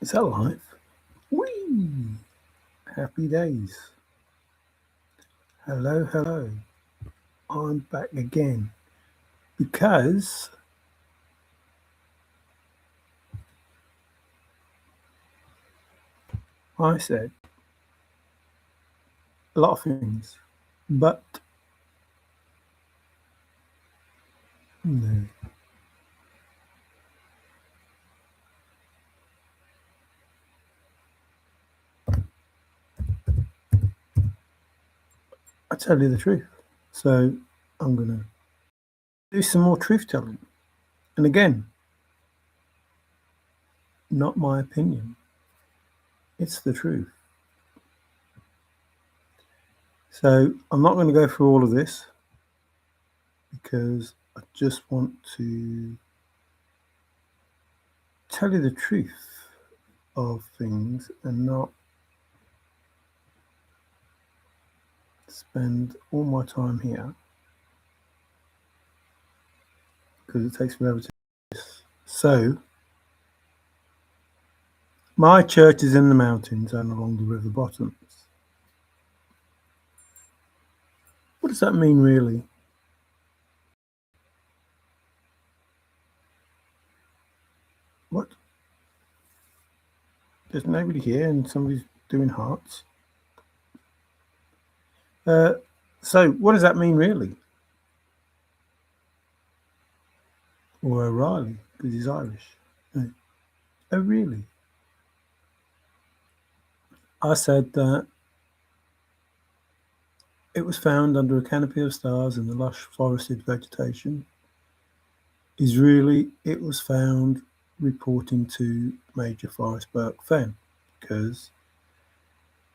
Is that live? Whee! Happy days. Hello, hello. I'm back again because I said a lot of things, but no. I tell you the truth. So I'm going to do some more truth telling. And again, not my opinion, it's the truth. So I'm not going to go through all of this because I just want to tell you the truth of things and not spend all my time here because it takes forever to do this. So, my church is in the mountains and along the river bottoms. What does that mean, really? What? There's nobody here and somebody's doing hearts. So, what does that mean, really? Or O'Reilly, because he's Irish. No. Oh, really? I said that it was found under a canopy of stars in the lush forested vegetation. Is really, it was found reporting to Major Forrest BURKE FENN, because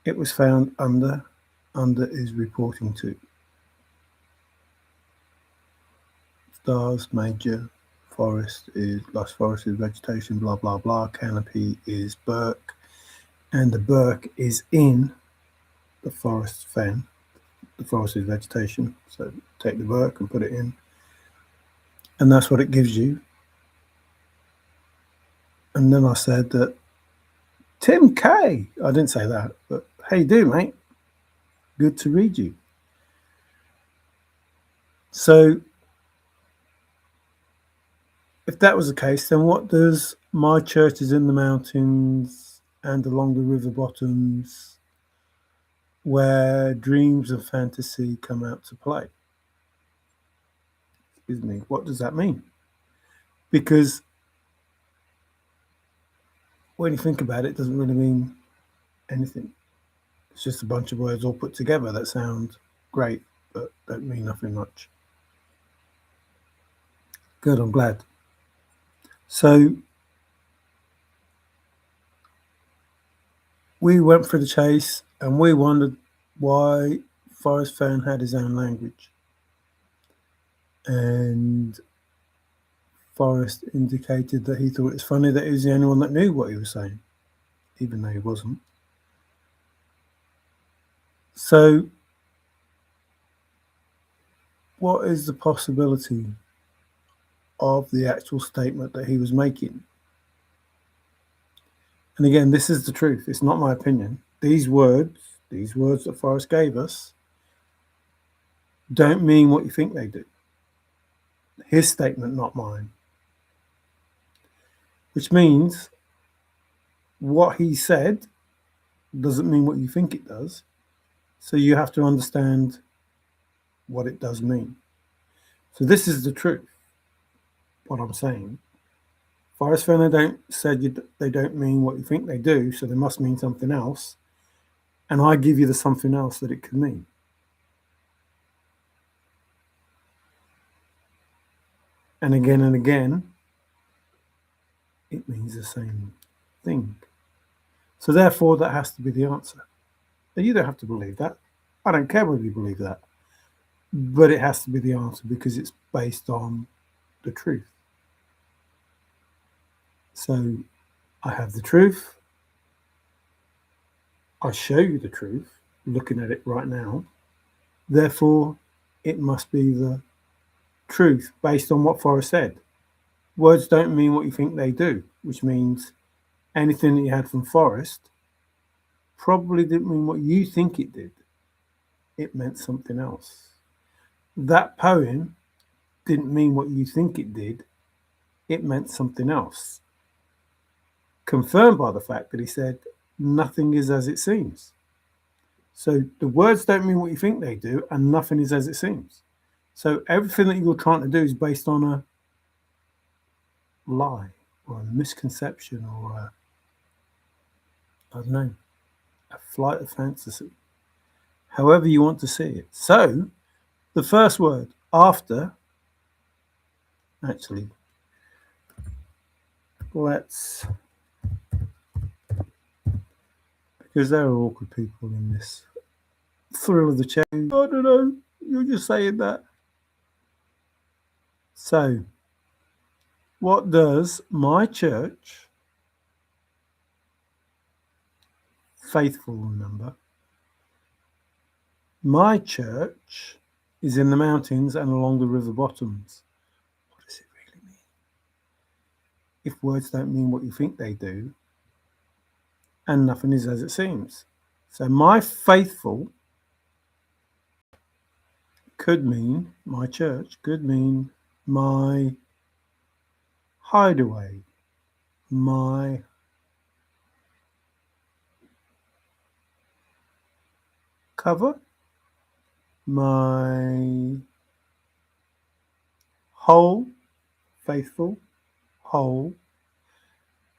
it was found under is reporting to stars, Major, forest is lush forested vegetation, blah blah blah, canopy is BURKE, and the BURKE is in the forest FENN, the forested vegetation. So take the BURKE and put it in, and that's what it gives you. And then I said that Tim K. I didn't say that, but how you do, mate? Good to read you. So, if that was the case, then what does my church is in the mountains and along the river bottoms where dreams and fantasy come out to play? Excuse me, what does that mean? Because when you think about it, it doesn't really mean anything. It's just a bunch of words all put together that sound great, but don't mean nothing much. Good, I'm glad. So we went for the chase and we wondered why Forrest FENN had his own language. And Forrest indicated that he thought it's funny that he was the only one that knew what he was saying, even though he wasn't. So, what is the possibility of the actual statement that he was making? And again, this is the truth. It's not my opinion. These words that Forrest gave us, don't mean what you think they do. His statement, not mine. Which means what he said doesn't mean what you think it does. So you have to understand what it does mean. So this is the truth, what I'm saying. Forrest FENN they don't mean what you think they do, so they must mean something else. And I give you the something else that it could mean. And again, it means the same thing. So therefore, that has to be the answer. Now, you don't have to believe that. I don't care whether you believe that. But it has to be the answer because it's based on the truth. So I have the truth. I show you the truth, looking at it right now. Therefore, it must be the truth based on what Forrest said. Words don't mean what you think they do, which means anything that you had from Forrest probably didn't mean what you think it did. It meant something else. That poem didn't mean what you think it did. It meant something else. Confirmed by the fact that he said, nothing is as it seems. So the words don't mean what you think they do, and nothing is as it seems. So everything that you're trying to do is based on a lie or a misconception or I don't know, a flight of fantasy, however you want to see it. So the first word after, actually, let's, because there are awkward people in this thrill of the chase. I don't know, you're just saying that. So what does my church, faithful, remember, my church is in the mountains and along the river bottoms. What does it really mean? If words don't mean what you think they do, and nothing is as it seems. So my faithful could mean my church, could mean my hideaway, my cover, my hole, faithful, hole,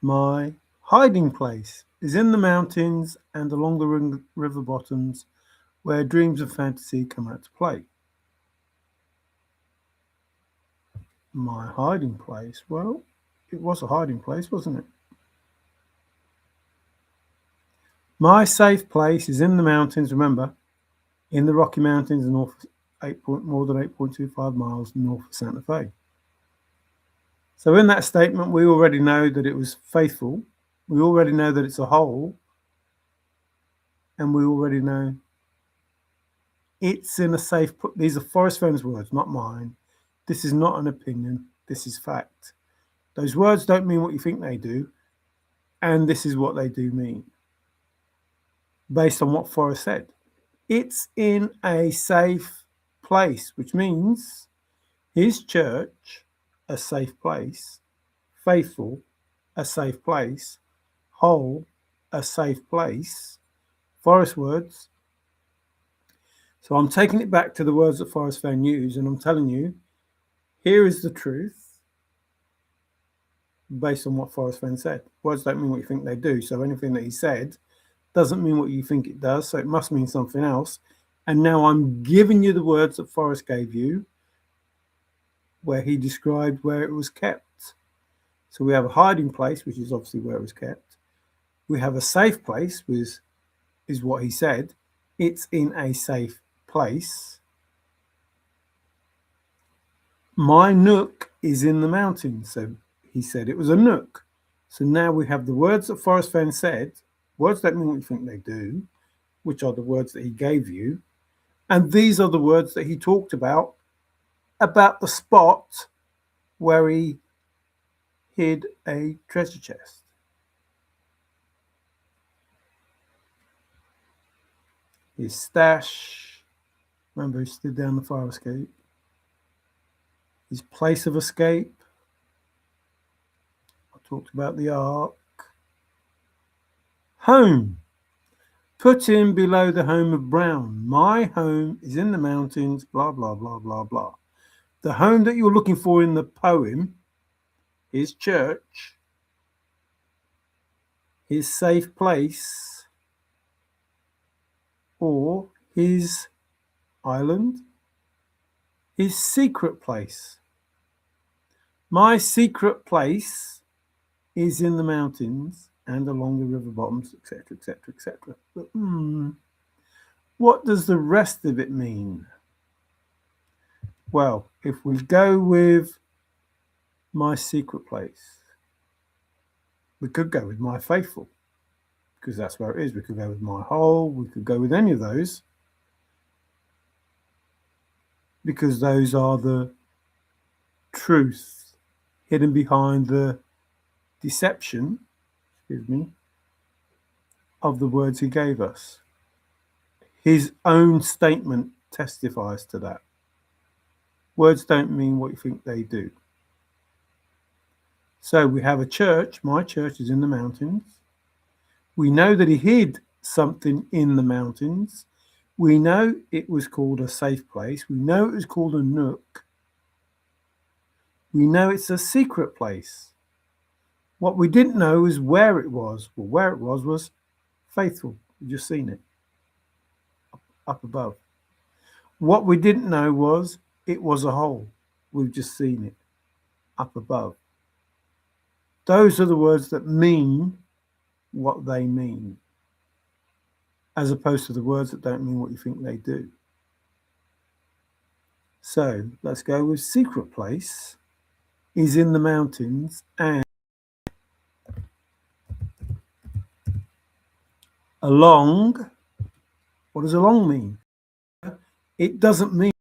my hiding place is in the mountains and along the river bottoms where dreams of fantasy come out to play. My hiding place, well, it was a hiding place, wasn't it? My safe place is in the mountains, remember, in the Rocky Mountains, more than 8.25 miles north of Santa Fe. So in that statement, we already know that it was faithful. We already know that it's a whole. And we already know it's in a safe place. These are Forrest Fenn's words, not mine. This is not an opinion. This is fact. Those words don't mean what you think they do. And this is what they do mean, based on what Forrest said. It's in a safe place, which means his church, a safe place, faithful, a safe place, whole, a safe place. Forrest words. So I'm taking it back to the words that Forrest Fenn used, and I'm telling you, here is the truth based on what Forrest Fenn said. Words don't mean what you think they do. So anything that he said doesn't mean what you think it does. So it must mean something else. And now I'm giving you the words that Forrest gave you, where he described where it was kept. So we have a hiding place, which is obviously where it was kept. We have a safe place, which is what he said. It's in a safe place. My nook is in the mountains. So he said it was a nook. So now we have the words that Forrest Fenn said. Words don't mean what you think they do, which are the words that he gave you. And these are the words that he talked about the spot where he hid a treasure chest. His stash, remember he stood down the fire escape. His place of escape, I talked about the ark. Home, put in below the home of Brown. My home is in the mountains, blah, blah, blah, blah, blah. The home that you're looking for in the poem, his church, his safe place, or his island, his secret place. My secret place is in the mountains and along the river bottoms, etc., etc., etc. But what does the rest of it mean? Well, if we go with my secret place, we could go with my faithful, because that's where it is. We could go with my whole. We could go with any of those, because those are the truth hidden behind the deception of the words he gave us. His own statement testifies to that. Words don't mean what you think they do. So we have a church. My church is in the mountains. We know that he hid something in the mountains. We know it was called a safe place. We know it was called a nook. We know it's a secret place. What we didn't know is where it was. Well, where it was faithful. We've just seen it up above. What we didn't know was it was a hole. We've just seen it up above. Those are the words that mean what they mean, as opposed to the words that don't mean what you think they do. So let's go with secret place is in the mountains and along. What does along mean? It doesn't mean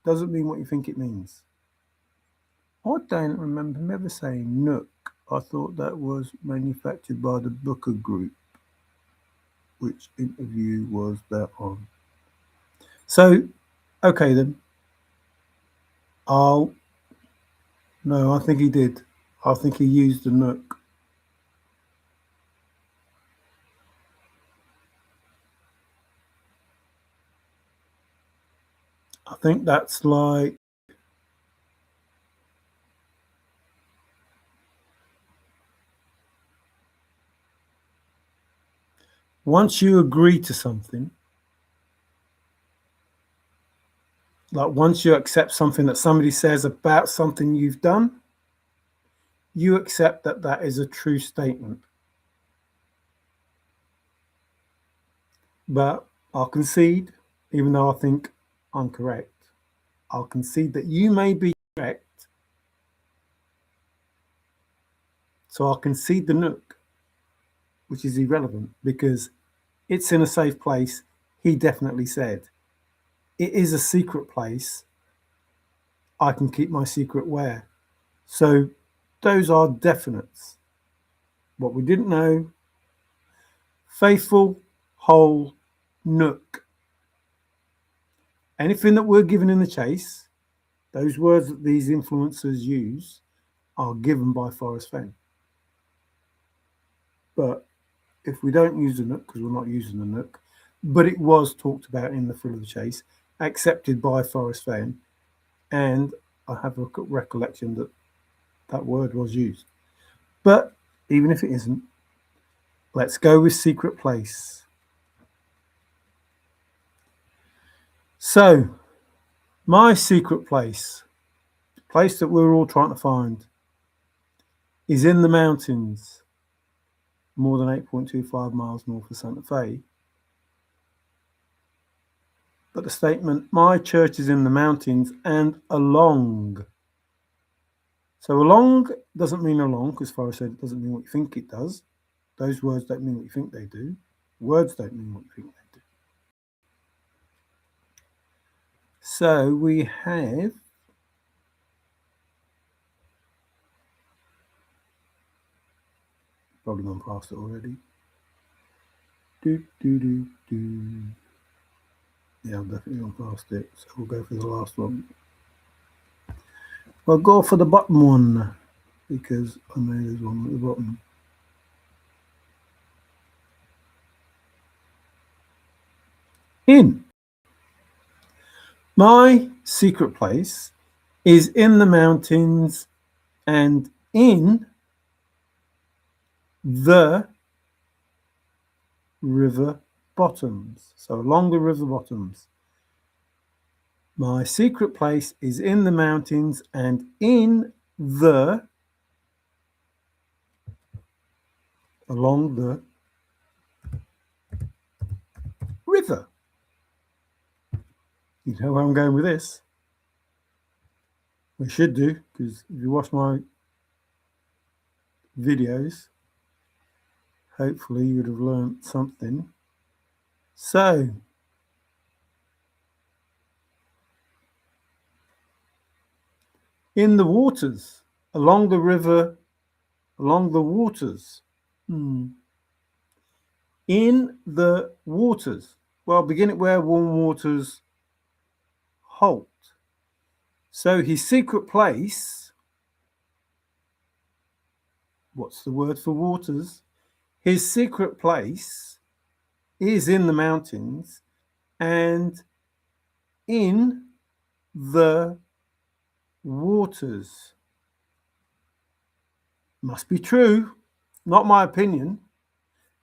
what you think it means. I don't remember him ever saying nook. I thought that was manufactured by the BURKE group. Which interview was that on? So, okay then. No, I think he did. I think he used the nook. I think that's like once you agree to something, like once you accept something that somebody says about something you've done, you accept that that is a true statement. But I'll concede, even though I think I'm correct, I'll concede that you may be correct. So I'll concede the nook, which is irrelevant because it's in a safe place. He definitely said. It is a secret place. I can keep my secret where. So those are definites. What we didn't know, faithful, whole, nook. Anything that we're given in the chase, those words that these influencers use are given by Forrest FENN. But if we don't use the nook, because we're not using the nook, but it was talked about in the Thrill of the Chase, accepted by Forrest FENN, and I have a recollection that that word was used. But even if it isn't, let's go with secret place. So, my secret place, the place that we're all trying to find, is in the mountains, more than 8.25 miles north of Santa Fe. But the statement, my church is in the mountains and along. So along doesn't mean along, because Forrest said it doesn't mean what you think it does. Those words don't mean what you think they do. Words don't mean what you think they do. So we have probably gone past it already. Yeah, I've definitely gone past it. So we'll go for the last one. I'll go for the bottom one because I know there's one at the bottom. In. My secret place is in the mountains and in the river bottoms. So along the river bottoms. My secret place is in the mountains and in the, along the river. You know where I'm going with this. We should do, because if you watch my videos, hopefully you would have learned something. So, in the waters, along the river, along the waters. In the waters. Well, begin it where warm waters halt. So his secret place, what's the word for waters? His secret place is in the mountains and in the waters. Must be true, not my opinion.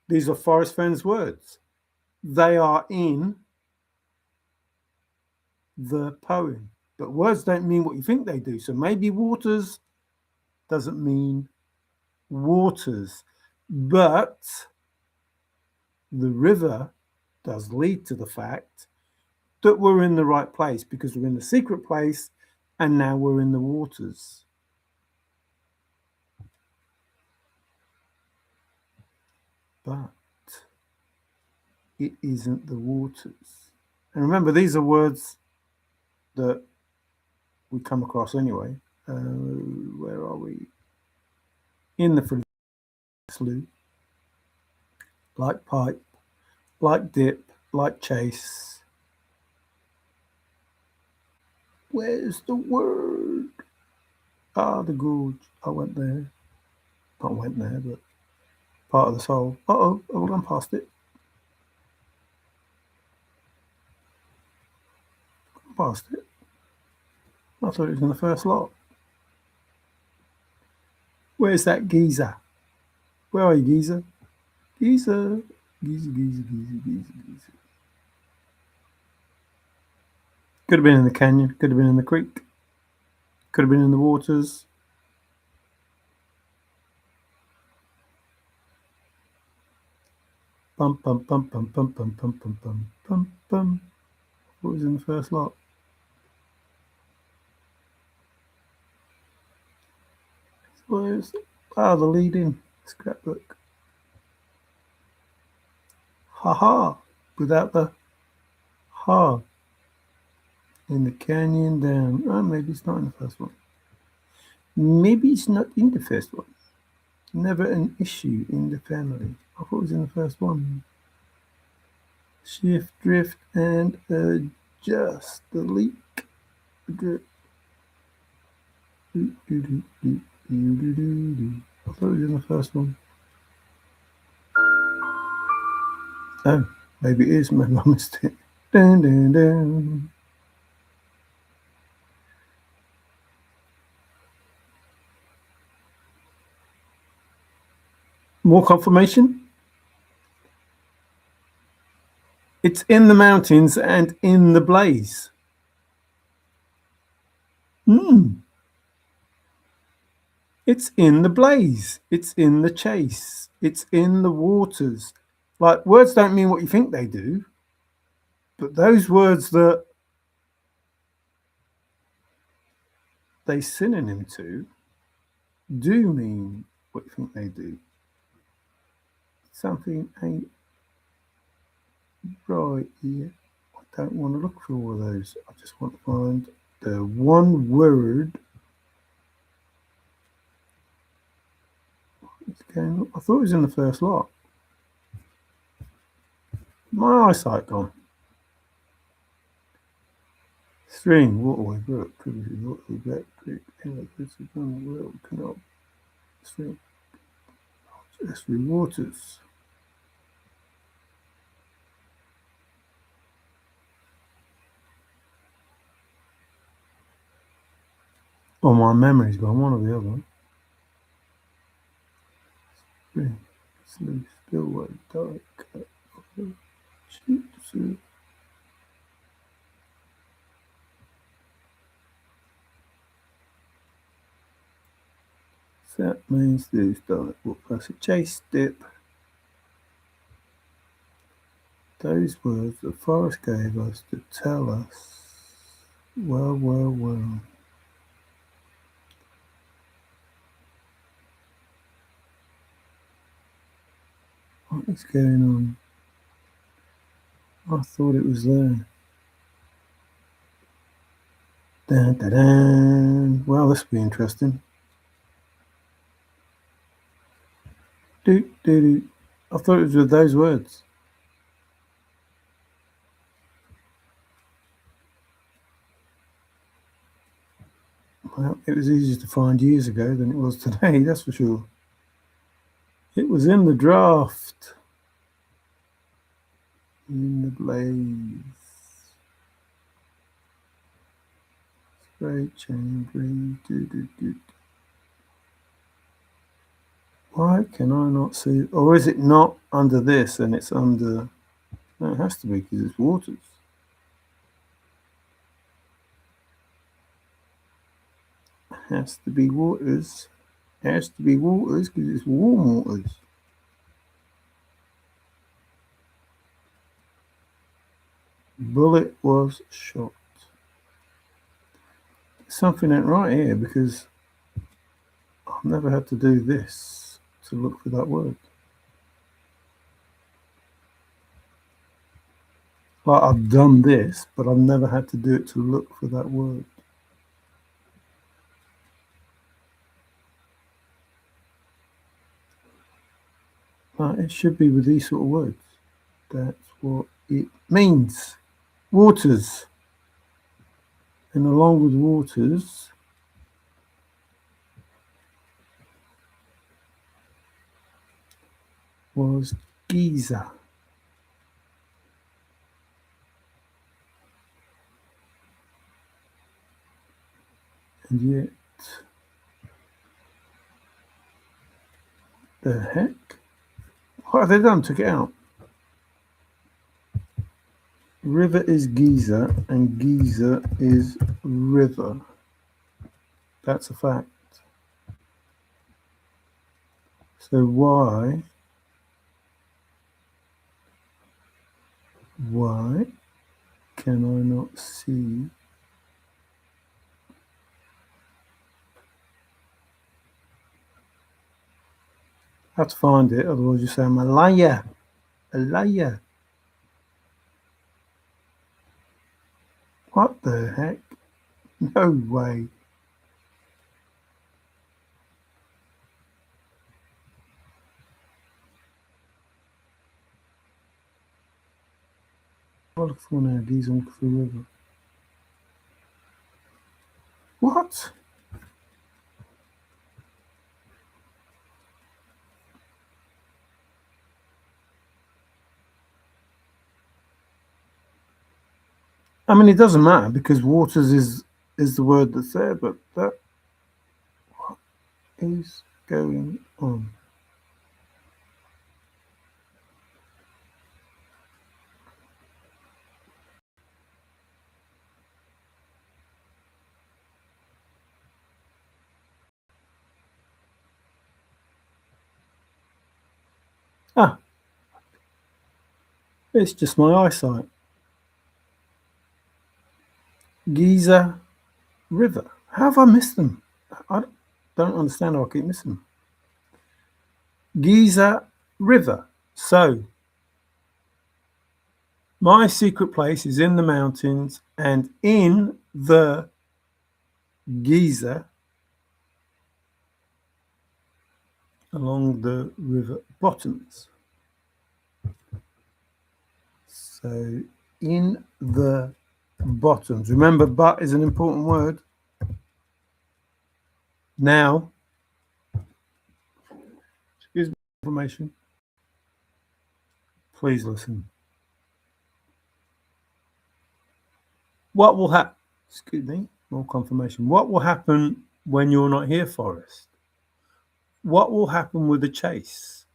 These are Forrest Fenn's words. They are in the poem. But words don't mean what you think they do. So maybe waters doesn't mean waters. But the river does lead to the fact that we're in the right place because we're in the secret place and now we're in the waters. But it isn't the waters. And remember, these are words that we come across anyway. Where are we? In the slough, like pipe, like dip, like chase. Where's the word? Ah, the gorge. I went there. Not went there, but part of the soul. Uh-oh, I've gone past it. Past it. I thought it was in the first lot. Where's that Geyser? Where are you, Geyser? Geyser. Geyser. Could have been in the canyon. Could have been in the creek. Could have been in the waters. Bum bum bum bum bum bum bum bum bum bum bum. What was in the first lot? Where's the lead-in scrapbook? Ha ha, without the ha. In the canyon down. Oh, maybe it's not in the first one. Maybe it's not in the first one. Never an issue in the family. I thought it was in the first one. Shift, drift, and adjust. The leak. I thought it was in the first one. Oh, maybe it is. Maybe I missed it. Dun, dun, dun. More confirmation? It's in the mountains and in the blaze. It's in the blaze. It's in the chase. It's in the waters. Like, words don't mean what you think they do, but those words that they synonym to do mean what you think they do. Something ain't right here. I don't want to look for all of those. I just want to find the one word. What's going on? I thought it was in the first lot. My eyesight gone. Stream, waterway, brook, previously waterway, black creek, inlet, world, canal, stream, estuary waters. Oh, my memory's gone, one or the other. Spring, slough, spillway, dark, shoot, so. So that means there's dark, what plus a chase, dip. Those words that Forrest gave us to tell us, well. What is going on? I thought it was there. Dun, dun, dun. Well, this will be interesting. I thought it was with those words. Well, it was easier to find years ago than it was today, that's for sure. It was in the draft. In the blaze. Spray chain green. Why can I not see? Or is it not under this and it's under? No, it has to be because it's waters. It has to be waters. It has to be waters because it's warm waters. Bullet was shot. Something ain't right here because I've never had to do this to look for that word. Like I've done this, but I've never had to do it to look for that word. But it should be with these sort of words. That's what it means. Waters. And along with waters, was Geyser. And yet, the heck? What have they done? Took it out. River is Geyser and Geyser is river. That's a fact. So why can I not see I have to find it, otherwise you say I'm a liar. A liar. What the heck? No way. I'll look for now. These on the river. What? I mean, it doesn't matter because waters is the word that's there, but that what is going on? Ah, it's just my eyesight. Geyser River. How have I missed them? I don't understand how I keep missing them. Geyser River. So, my secret place is in the mountains and in the Geyser along the river bottoms. So, in the bottoms. Remember, but is an important word. Now, excuse me, information. Please listen. What will happen? Excuse me, more confirmation. What will happen when you're not here, Forrest? What will happen with the chase?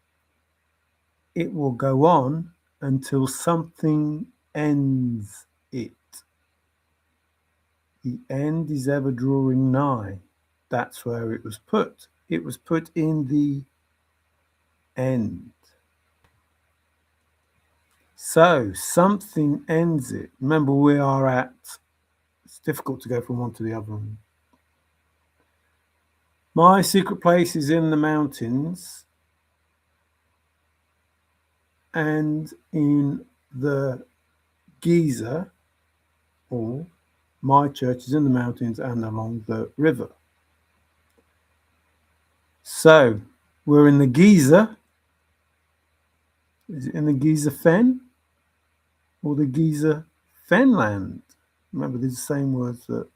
It will go on until something ends it. The end is ever drawing nigh. That's where it was put. It was put in the end. So something ends it. Remember, we are at, it's difficult to go from one to the other one. My secret place is in the mountains and in the Geyser, or my church is in the mountains and along the river. So we're in the Geyser Is it in the Geyser Fen or the Geyser Fenland? Remember, these are the same words that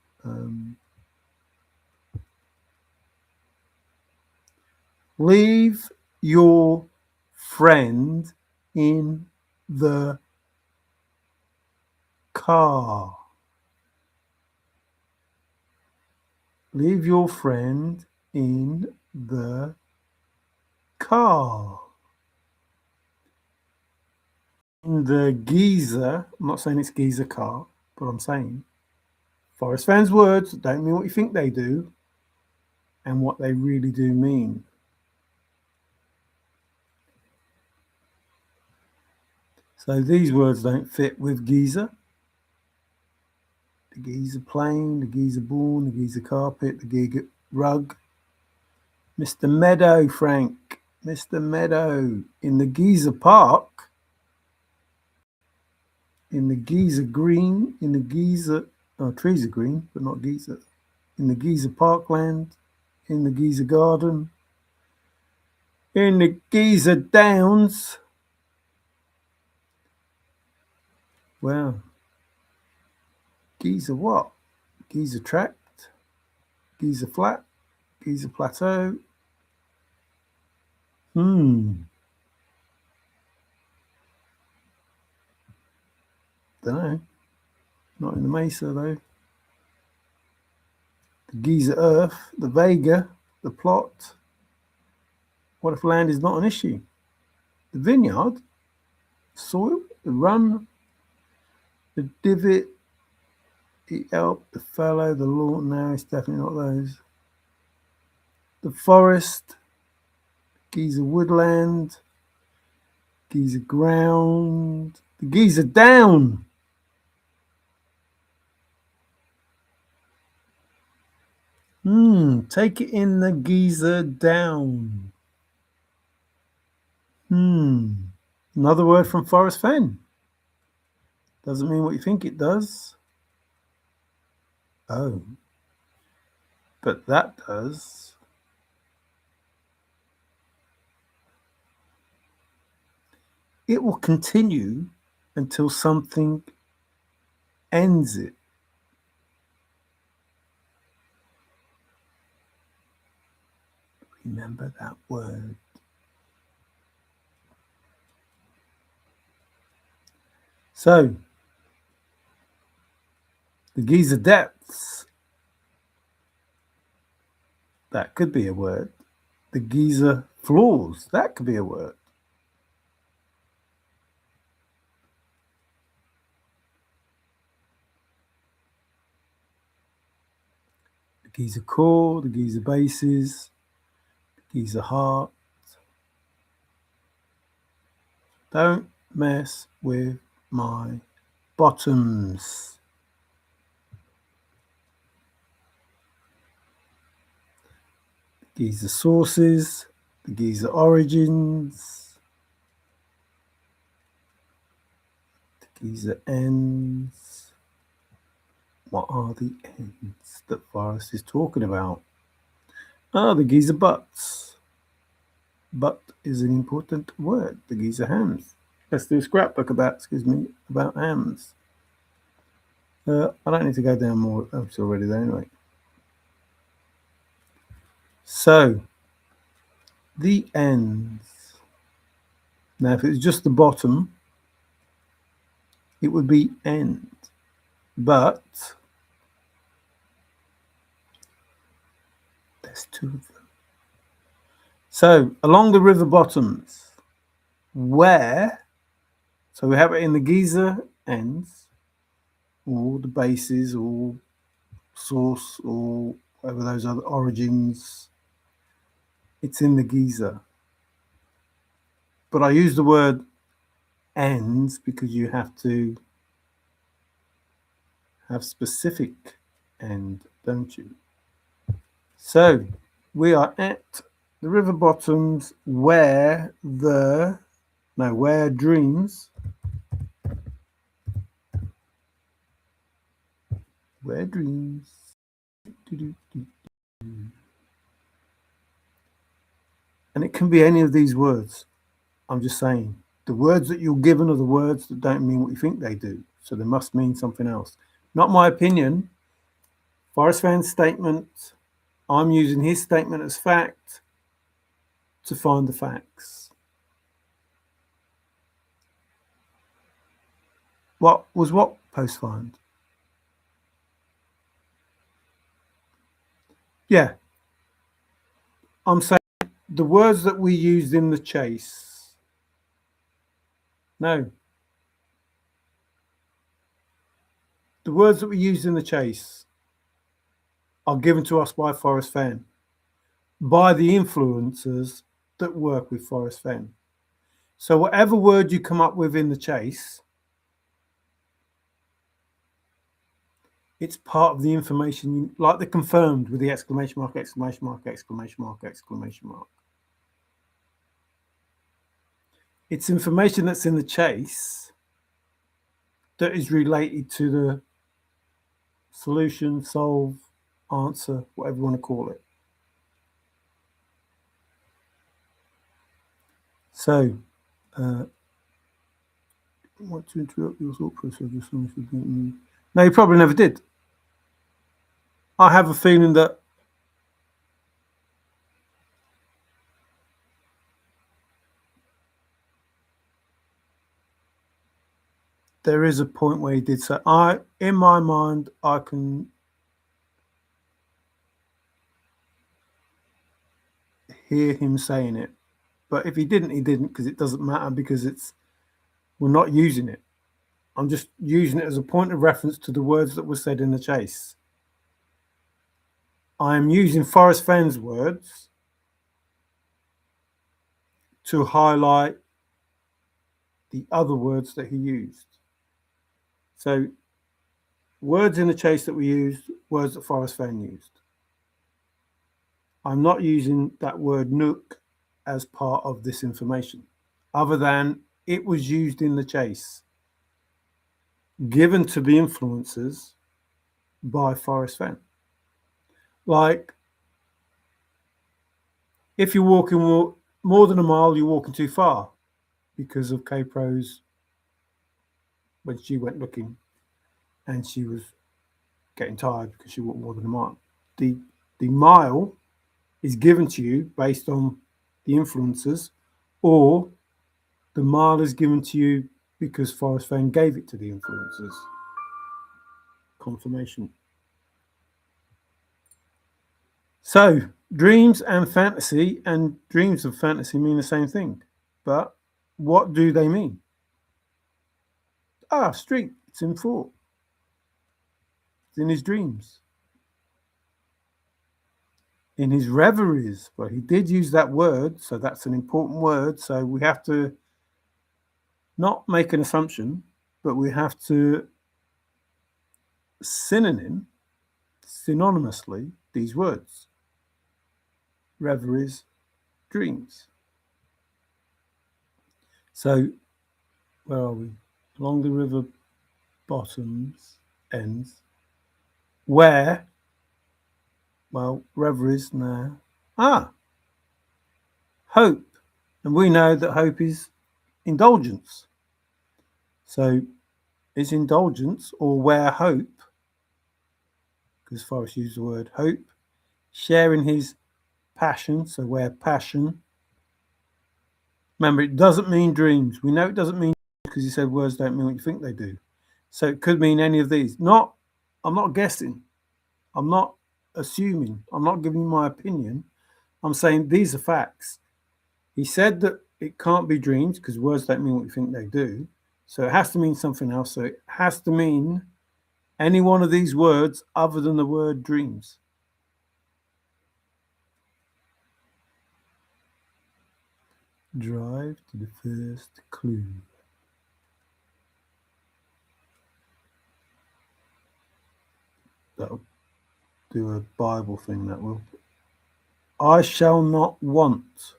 leave your friend in the car. Leave your friend in the car. In the Geyser, I'm not saying it's Geyser car, but I'm saying Forrest fans' words don't mean what you think they do and what they really do mean. So these words don't fit with Geyser. The Geyser plane, the Geyser born, the Geyser carpet, the Geyser rug. Mr. Meadow, Frank. Mr. Meadow. In the Geyser Park. In the Geyser Green. In the Geyser... Oh, trees are green, but not Geyser. In the Geyser Parkland. In the Geyser Garden. In the Geyser Downs. Well, Geyser what? Geyser Tract. Geyser Flat. Geyser Plateau. Don't know. Not in the Mesa though. The Geyser Earth, the Vega, the plot. What if land is not an issue? The vineyard, soil, the run, the divot, the elk, the fallow, the lawn. No, it's definitely not those. The forest, Geyser woodland, Geyser ground, the Geyser down. Take it in the Geyser down. Another word from Forrest Fenn. Doesn't mean what you think it does. Oh, but that does. It will continue until something ends it. Remember that word. So, the Geyser depths, that could be a word. The Geyser floors, that could be a word. The Geyser core, the Geyser bases, the Geyser heart. Don't mess with my bottoms. The Geyser sources, the Geyser origins, the Geyser ends. What are the ends that Forrest is talking about? The Geyser butts. Butt is an important word. The Geyser hams. Let's do a scrapbook about hams. I don't need to go down more. It's already there anyway. So, the ends. Now, if it was just the bottom, it would be end. But there's two of them. So, along the river bottoms, where, so we have it in the Geyser ends, or the bases, or source, or whatever those other origins, it's in the Geyser. But I use the word ends because you have to have specific end, don't you? So we are at the river bottoms where dreams, and it can be any of these words. I'm just saying, The words that you're given are the words that don't mean what you think they do. So they must mean something else. Not my opinion. Forrest Fenn's statement, I'm using his statement as fact to find the facts. What was what post find? Yeah. I'm saying the words that we used in the chase. No. The words that we used in the chase are given to us by Forrest Fenn, by the influencers that work with Forrest Fenn. So whatever word you come up with in the chase, it's part of the information, like the confirmed with the exclamation mark, exclamation mark, exclamation mark, exclamation mark. It's information that's in the chase that is related to the solution, solve, answer, whatever you want to call it. So, I want to interrupt your thought process. No, you probably never did. I have a feeling that there is a point where he did so. In my mind, I can hear him saying it. But if he didn't, he didn't, because it doesn't matter, because we're not using it. I'm just using it as a point of reference to the words that were said in the chase. I am using Forrest Fenn's words to highlight the other words that he used. So words in the chase that we used, words that Forrest Fenn used. I'm not using that word nook as part of this information, other than it was used in the chase, given to the influencers by Forrest Fenn. Like, if you're walking more than a mile, you're walking too far, because of KPRO's, when she went looking and she was getting tired because she walked more than a mile. The mile is given to you based on the influencers, or the mile is given to you because Forrest Fenn gave it to the influencers. Confirmation. So dreams and fantasy and dreams of fantasy mean the same thing, but what do they mean? Street, it's in thought. It's in his dreams. In his reveries, but he did use that word, so that's an important word. So we have to not make an assumption, but we have to synonymously these words. Reveries, dreams. So where are we? Along the river bottoms, ends. Where? Well, reveries now. Hope. And we know that hope is indulgence. So is indulgence, or where hope, because Forrest used the word hope, sharing his passion, so where passion. Remember, it doesn't mean dreams. We know it doesn't mean, because he said words don't mean what you think they do. So it could mean any of these. I'm not guessing. I'm not assuming. I'm not giving you my opinion. I'm saying these are facts. He said that it can't be dreams because words don't mean what you think they do. So it has to mean something else. So it has to mean any one of these words other than the word dreams. Drive to the first clue. That'll do a Bible thing, that will. I shall not want.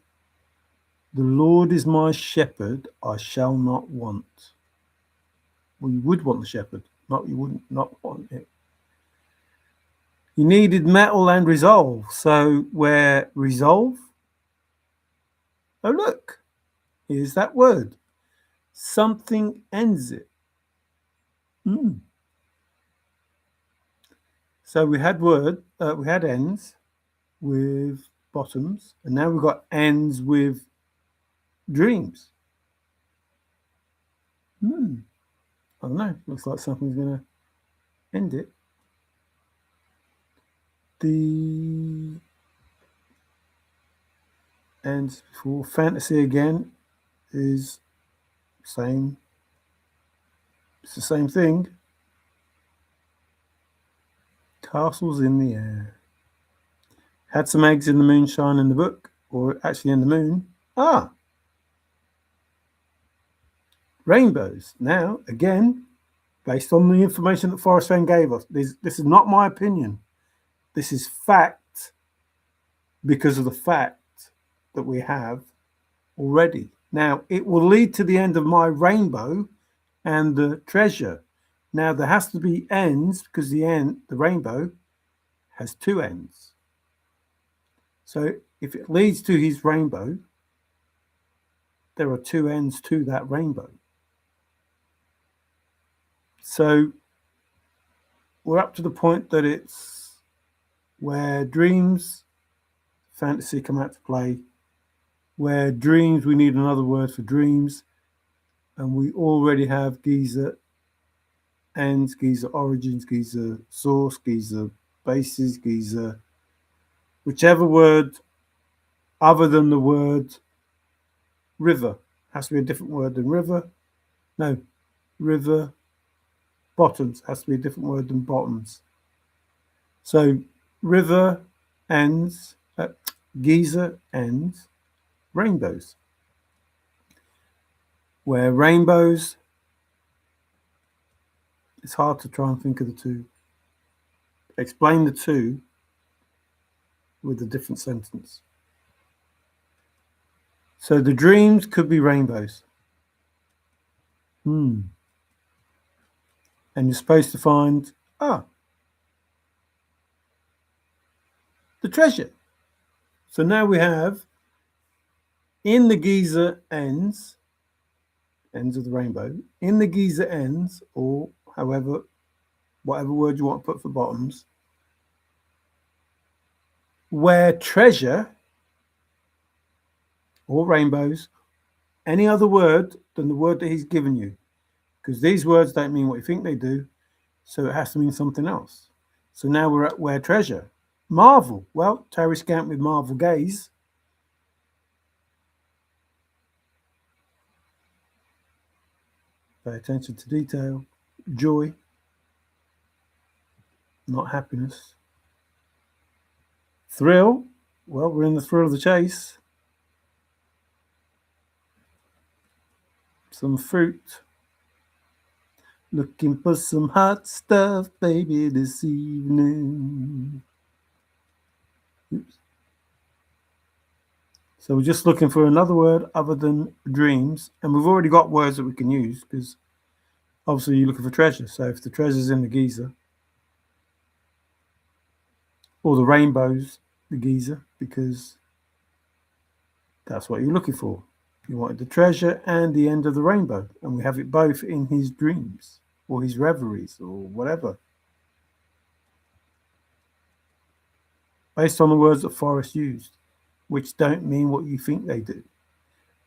The Lord is my shepherd, I shall not want. Well, you would want the shepherd, you wouldn't not want it. You needed metal and resolve. So where resolve? Oh, look, here's that word. Something ends it. So we had ends with bottoms, and now we've got ends with dreams. I don't know. Looks like something's going to end it. The ends for fantasy again is same. It's the same thing. Castles in the air. Had some eggs in the moonshine in the book, or actually in the moon. Rainbows. Now, again, based on the information that Forrest FENN gave us, this is not my opinion. This is fact because of the fact that we have already. Now, it will lead to the end of my rainbow and the treasure. Now, there has to be ends because the rainbow has two ends. So if it leads to his rainbow, there are two ends to that rainbow. So we're up to the point that it's where dreams, fantasy come out to play, where dreams, we need another word for dreams, and we already have Geyser ends, Geyser origins, Geyser source, Geyser bases, Geyser, whichever word other than the word river. Has to be a different word than river. No, river. Bottoms has to be a different word than bottoms. So river ends, Geyser ends, rainbows. Where rainbows, it's hard to try and think of the two. Explain the two with a different sentence. So the dreams could be rainbows. And you're supposed to find, the treasure. So now we have in the Geyser ends of the rainbow, in the Geyser ends, or whatever word you want to put for bottoms, where treasure or rainbows, any other word than the word that he's given you, because these words don't mean what you think they do, so it has to mean something else. So now we're at where treasure. Marvel. Well, Terry Scamp with Marvel Gaze. Pay attention to detail. Joy, not happiness. Thrill. Well, we're in the thrill of the chase. Some fruit. Looking for some hot stuff, baby, this evening. Oops. So we're just looking for another word other than dreams. And we've already got words that we can use because obviously you're looking for treasure. So if the treasure's in the Geyser, or the rainbow's the Geyser, because that's what you're looking for. You wanted the treasure and the end of the rainbow. And we have it both in his dreams or his reveries or whatever. Based on the words that Forrest used, which don't mean what you think they do.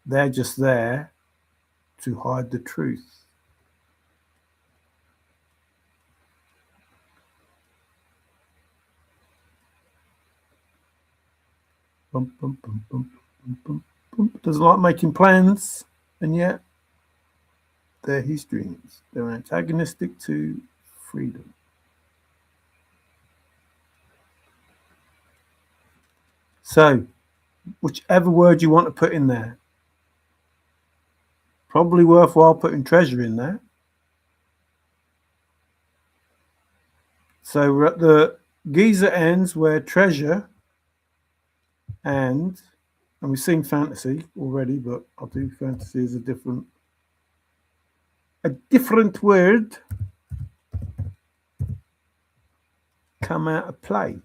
They're just there to hide the truth. Doesn't like making plans, and yet they're his dreams. They're antagonistic to freedom. So, whichever word you want to put in there, probably worthwhile putting treasure in there. So we're at the Geyser ends where treasure and we've seen fantasy already, but I'll do fantasy as a different word come out of play.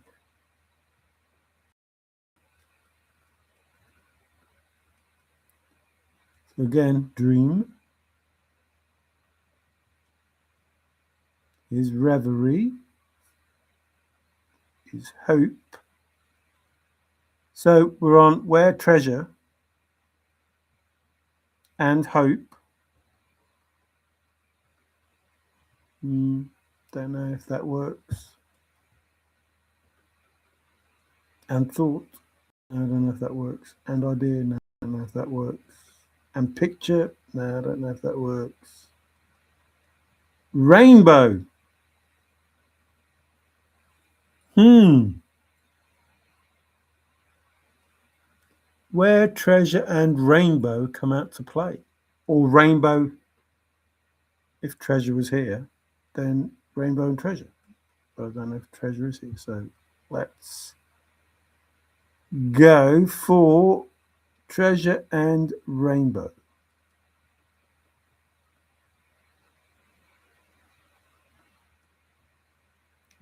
So again, dream, Here's reverie. Is hope. So we're on where treasure and hope. Don't know if that works. And thought. I don't know if that works. And idea. No, I don't know if that works. And picture. No, I don't know if that works. Rainbow. Where treasure and rainbow come out to play. Or rainbow, if treasure was here, then rainbow and treasure. But I don't know if treasure is here. So let's go for treasure and rainbow.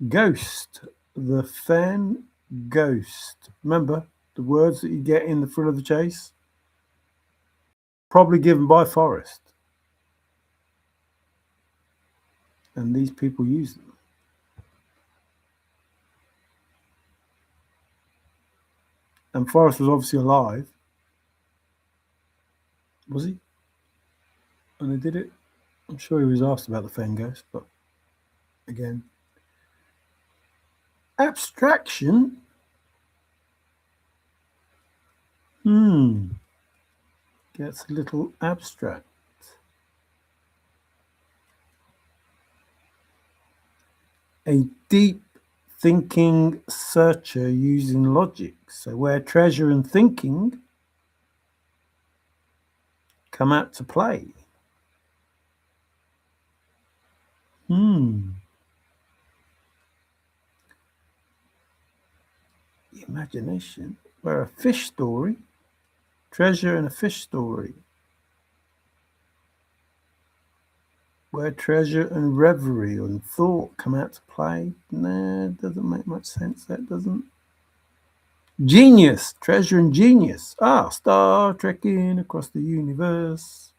Ghost. The FENN ghost. Remember the words that you get in the Thrill of the Chase? Probably given by Forrest. And these people use them. And Forrest was obviously alive. Was he? And they did it? I'm sure he was asked about the FENN ghost, but again. Abstraction. Gets a little abstract. A deep thinking searcher using logic. So where treasure and thinking come out to play. Imagination. Where a fish story. Treasure and a fish story. Where treasure and reverie and thought come out to play. Nah, it doesn't make much sense. That doesn't. Genius. Treasure and genius. Star trekking across the universe.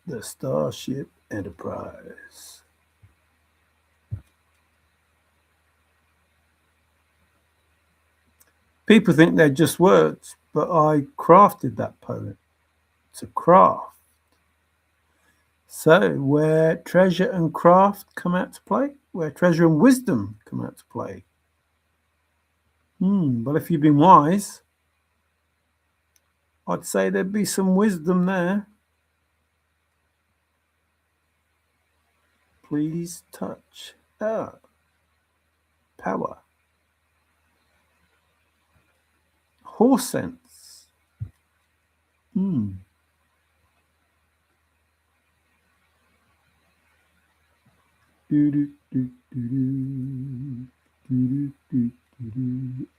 The Starship Enterprise. People think they're just words, but I crafted that poem. It's a craft. So, where treasure and craft come out to play, where treasure and wisdom come out to play. But if you've been wise, I'd say there'd be some wisdom there. Please touch. Power. Horse sense.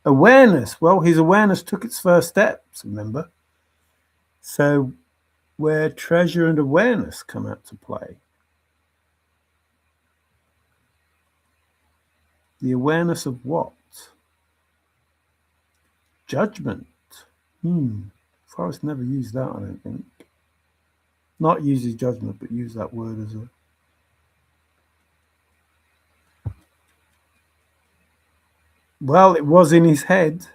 Awareness. Well, his awareness took its first steps, remember? So, where treasure and awareness come out to play. The awareness of what? Judgment. Forrest never used that, I don't think. Not uses judgment, but use that word as a. Well, it was in his head.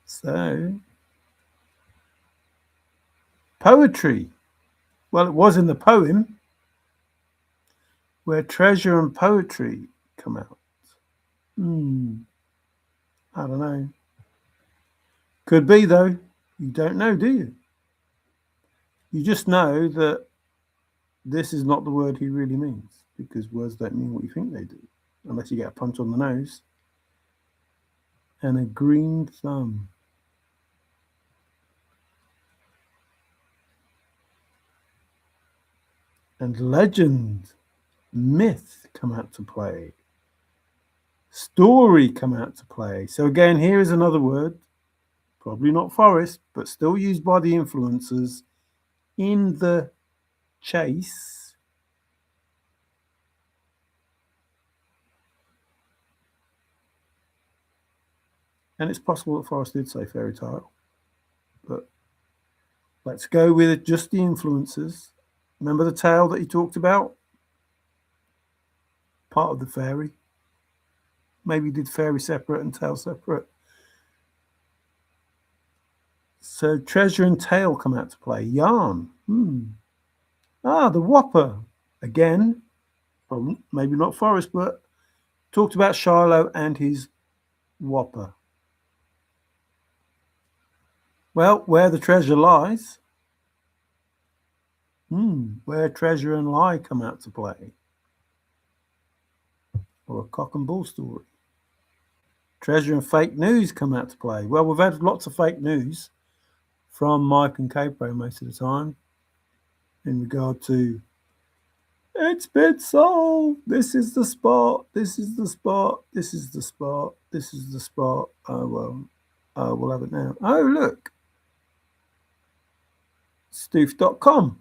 So, poetry. Well, it was in the poem. Where treasure and poetry come out. I don't know. Could be, though. You don't know, do you? You just know that this is not the word he really means, because words don't mean what you think they do, unless you get a punch on the nose and a green thumb. And legend, myth come out to play. Story come out to play. So again, here is another word, probably not Forrest, but still used by the influencers in the chase. And it's possible that Forrest did say fairy tale, but let's go with just the influences. Remember the tale that he talked about? Part of the fairy. Maybe he did fairy separate and tale separate. So treasure and tale come out to play. Yarn. The Whopper. Again, well, maybe not Forrest, but talked about Shiloh and his Whopper. Well, where the treasure lies. Where treasure and lie come out to play. Or a cock and bull story. Treasure and fake news come out to play. Well, we've had lots of fake news from Mike and KPRO most of the time in regard to it's been solved. This is the spot. This is the spot. This is the spot. This is the spot. Oh, well, we'll have it now. Oh, look. Stoof.com.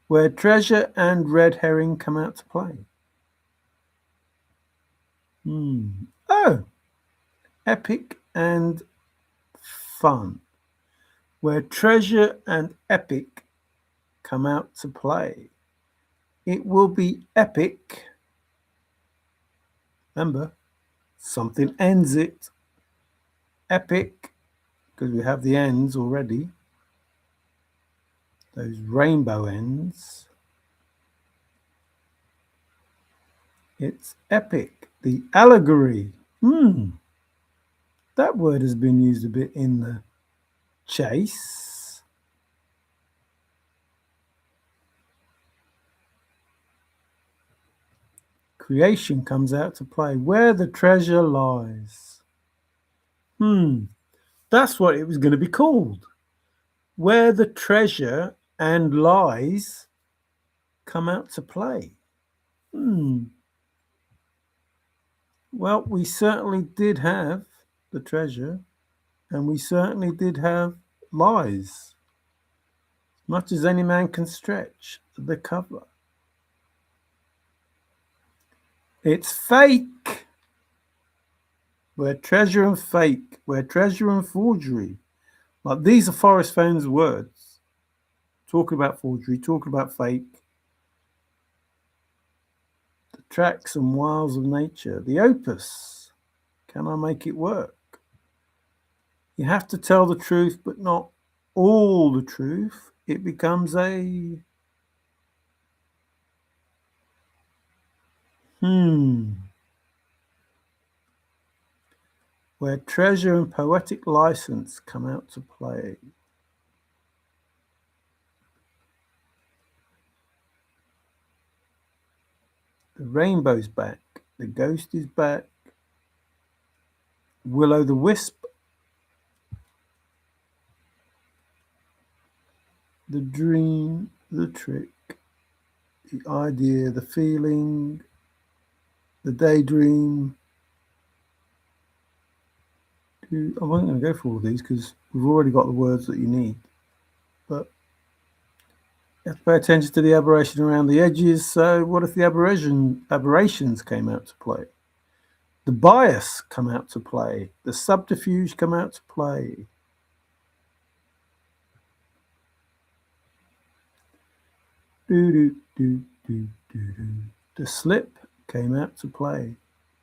Where treasure and red herring come out to play. Oh, epic and fun. Where treasure and epic come out to play. It will be epic. Remember, something ends it. Epic, because we have the ends already. Those rainbow ends. It's epic. The allegory. That word has been used a bit in the chase. Creation comes out to play. Where the treasure lies. That's what it was going to be called. Where the treasure and lies come out to play. Well, we certainly did have the treasure, and we certainly did have lies. Much as any man can stretch the cover. It's fake. Where treasure and fake, where treasure and forgery. Like these are Forrest Fenn's words. Talking about forgery, talking about fake. The tracks and wiles of nature. The opus. Can I make it work? You have to tell the truth, but not all the truth. It becomes a where treasure and poetic license come out to play. The rainbow's back. The ghost is back. Willow the wisp. The dream, the trick, the idea, the feeling, the daydream. I wasn't going to go for all these because we've already got the words that you need. But you have to pay attention to the aberration around the edges. So what if the aberrations came out to play? The bias come out to play. The subterfuge come out to play. The slip came out to play.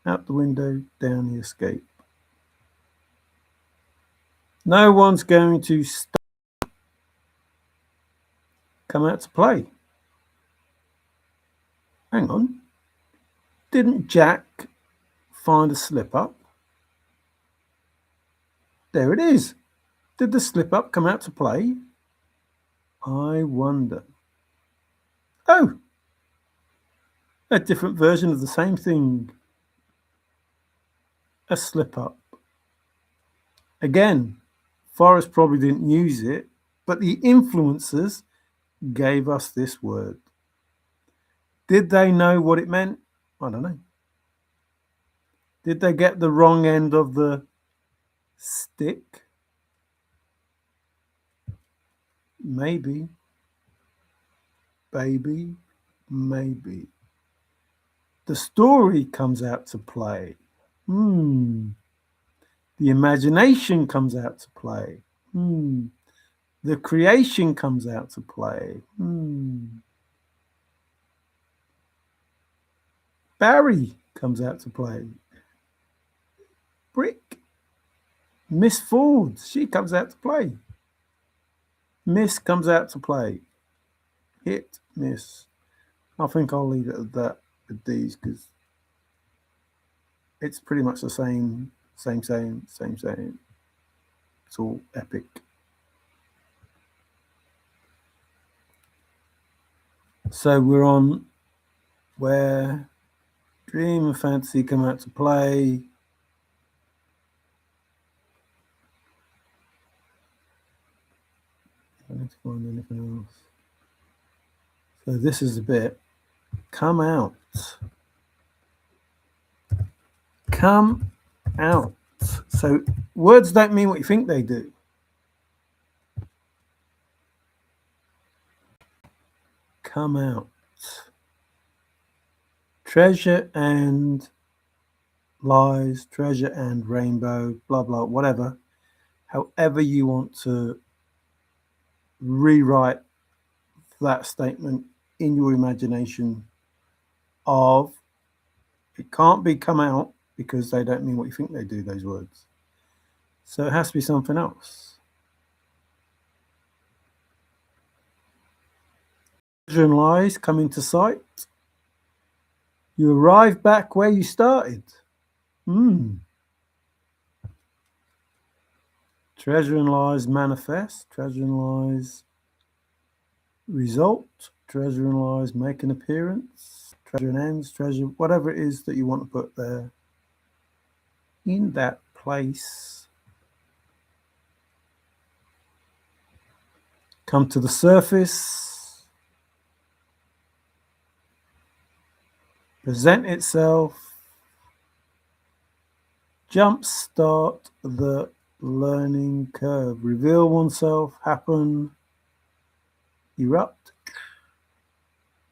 Out the window, down the escape. No one's going to stop. Come out to play. Hang on. Didn't Jack find a slip up? There it is. Did the slip up come out to play? I wonder. Oh, a different version of the same thing. A slip up. Again, Forrest probably didn't use it, but the influencers gave us this word. Did they know what it meant? I don't know. Did they get the wrong end of the stick? Maybe. Baby, maybe. The story comes out to play. The imagination comes out to play. The creation comes out to play. Barry comes out to play. Brick. Miss Ford, she comes out to play. Miss comes out to play. Hit, miss. I think I'll leave it at that with these because it's pretty much the same. It's all epic. So we're on where dream and fantasy come out to play. I need to find anything else. So this is a bit. Come out. Come out. So words don't mean what you think they do. Come out. Treasure and lies, treasure and rainbow, blah, blah, whatever. However you want to rewrite that statement in your imagination of it can't be come out because they don't mean what you think they do, those words. So it has to be something else. Treasure and lies come into sight. You arrive back where you started. Treasure and lies manifest. Treasure and lies result. Treasure and lies make an appearance. Treasure and ends. Treasure, whatever it is that you want to put there in that place. Come to the surface. Present itself. Jumpstart the learning curve. Reveal oneself. Happen. Erupt.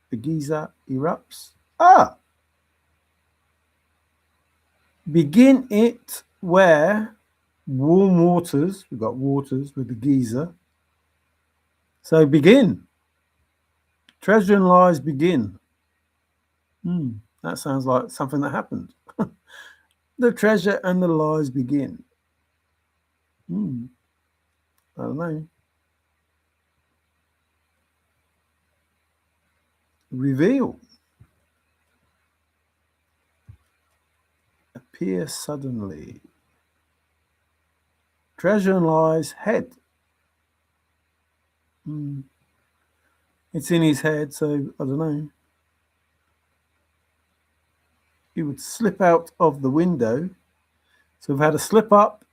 The Geyser erupts. Begin it where warm waters. We've got waters with the Geyser. So begin. Treasure and lies begin. That sounds like something that happened. The treasure and the lies begin. I don't know. Reveal. Appear suddenly. Treasure and lies head. It's in his head, so I don't know. He would slip out of the window. So we've had a slip up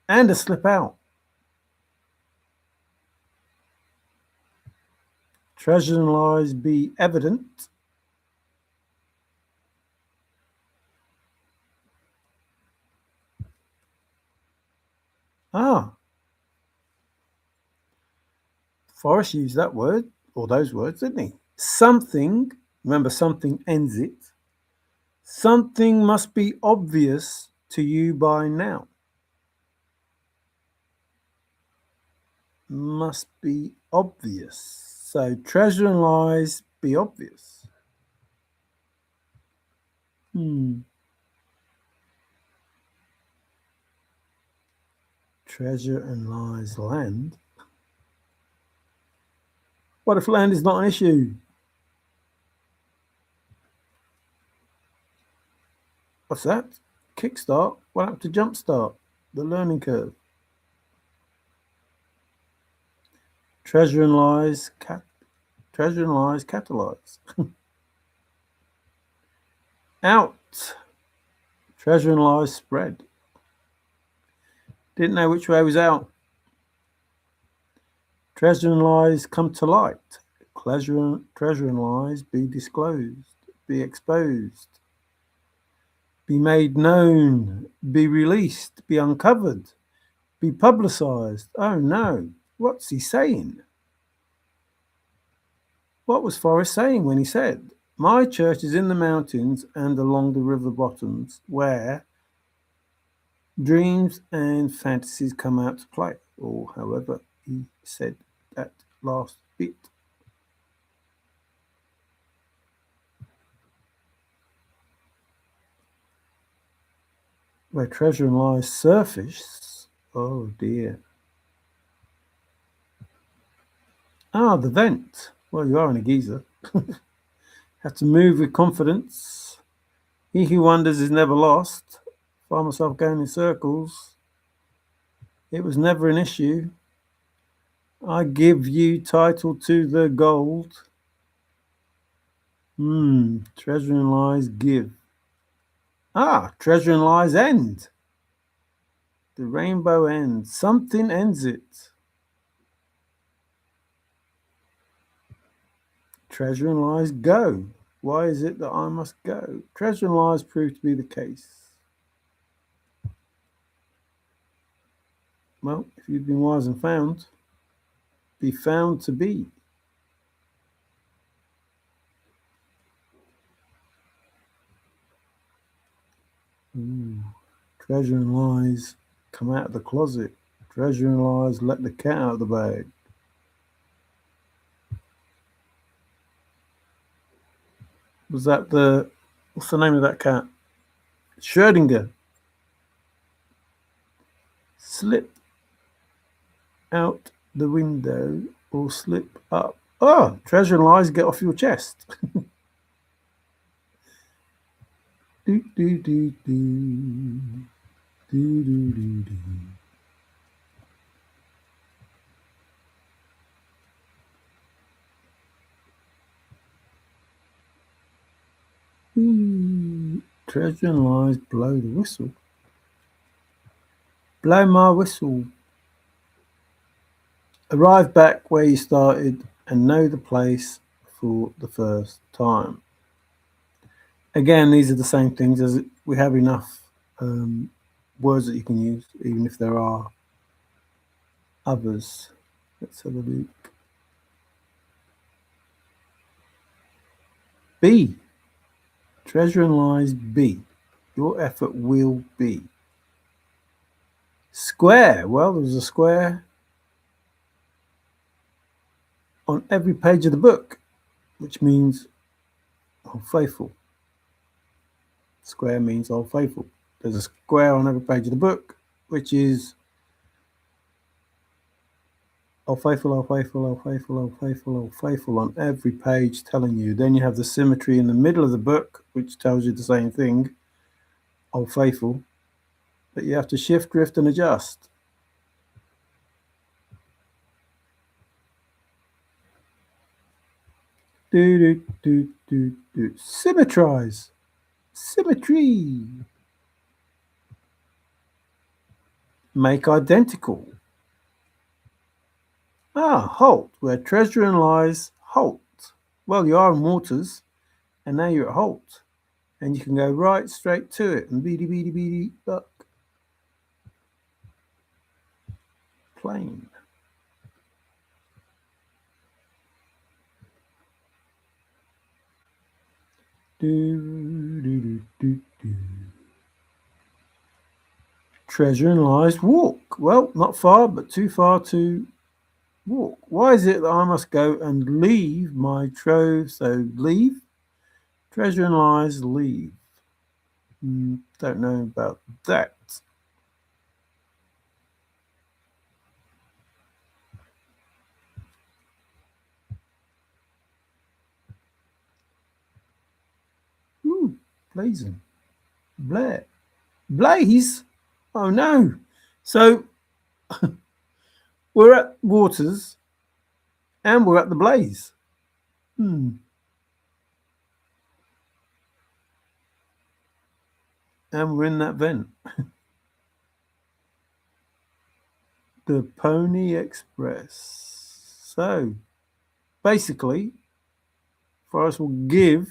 and a slip out. Treasure and lies be evident. Forrest used that word, or those words, didn't he? Something, remember something ends it. Something must be obvious to you by now. Must be obvious. So treasure and lies be obvious. Treasure and lies land. What if land is not an issue? What's that? Kickstart? What happened to jumpstart? The learning curve. Treasure and lies catalyze. Out. Treasure and lies spread. Didn't know which way was out. Treasure and lies come to light. Treasure and lies be disclosed, be exposed, be made known, be released, be uncovered, be publicized. Oh no, what's he saying? What was Forrest saying when he said, my church is in the mountains and along the river bottoms where Dreams and fantasies come out to play, or however he said that last bit. Where treasure lies surface. Oh dear. Ah, the vent. Well, you are in a geyser. Have to move with confidence. He who wonders is never lost. Find myself going in circles. It was never an issue. I give you title to the gold. Treasure and lies give. Ah, treasure and lies end. The rainbow ends. Something ends it. Treasure and lies go. Why is it that I must go? Treasure and lies prove to be the case. Well, if you've been wise and found, be found to be. Treasure and lies come out of the closet. Treasure and lies let the cat out of the bag. Was that what's the name of that cat? Schrödinger. Slip out the window or slip up. Oh, treasure and lies get off your chest. do, do, do, do. Do, do, do, do. Treasure and lies blow the whistle. Blow my whistle. Arrive back where you started and know the place for the first time. Again, these are the same things as we have enough words that you can use, even if there are others. Let's have a look. B. Treasure and lies B. Your effort will be. Square. Well, there's a square on every page of the book, which means Old Faithful. Square means Old Faithful. There's a square on every page of the book, which is Old Faithful, Old Faithful, Old Faithful, Old Faithful, Old Faithful on every page telling you. Then you have the symmetry in the middle of the book, which tells you the same thing, Old Faithful, but you have to shift, drift, and adjust. Do, do, do, do, do. Symmetrize. Symmetry. Make identical. Ah, halt, where treasure and lies halt. Well, you are in waters, and now you're at halt. And you can go right straight to it and beady beady beady buck. Plain. Do, do, do, do, do. Treasure and lies walk. Well, not far, but too far to walk. Why is it that I must go and leave my trove? So leave. Treasure and lies leave. Don't know about that. Blazing. Blair. Blaze? Oh no. So we're at waters and we're at the blaze. And we're in that vent. The Pony Express. So basically, Forrest will give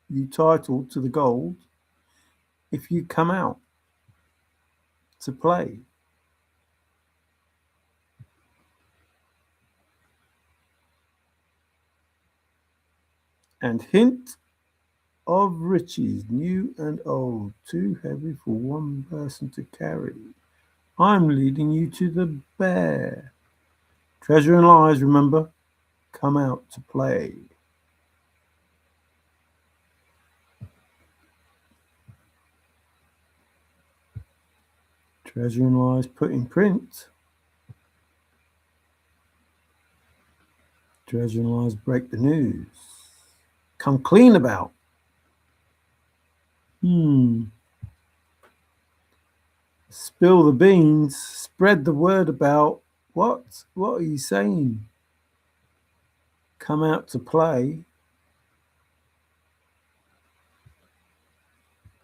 you title to the gold if you come out to play. And hint, of riches, new and old, too heavy for one person to carry. I'm leading you to the bear. Treasure and lies, remember, come out to play. Treasure and lies put in print. Treasure and lies break the news. Come clean about. Spill the beans. Spread the word about. What? What are you saying? Come out to play.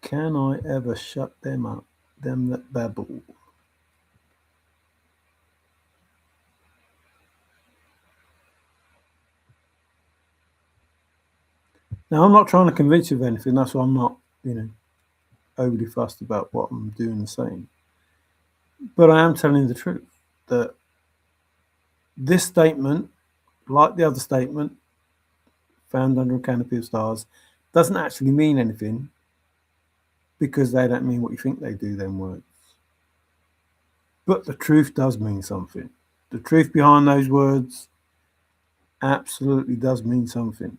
Can I ever shut them up? Them that babble. Now, I'm not trying to convince you of anything. That's why I'm not, overly fussed about what I'm doing and saying. But I am telling you the truth that this statement, like the other statement found under a canopy of stars, doesn't actually mean anything because they don't mean what you think they do, them words. But the truth does mean something. The truth behind those words absolutely does mean something.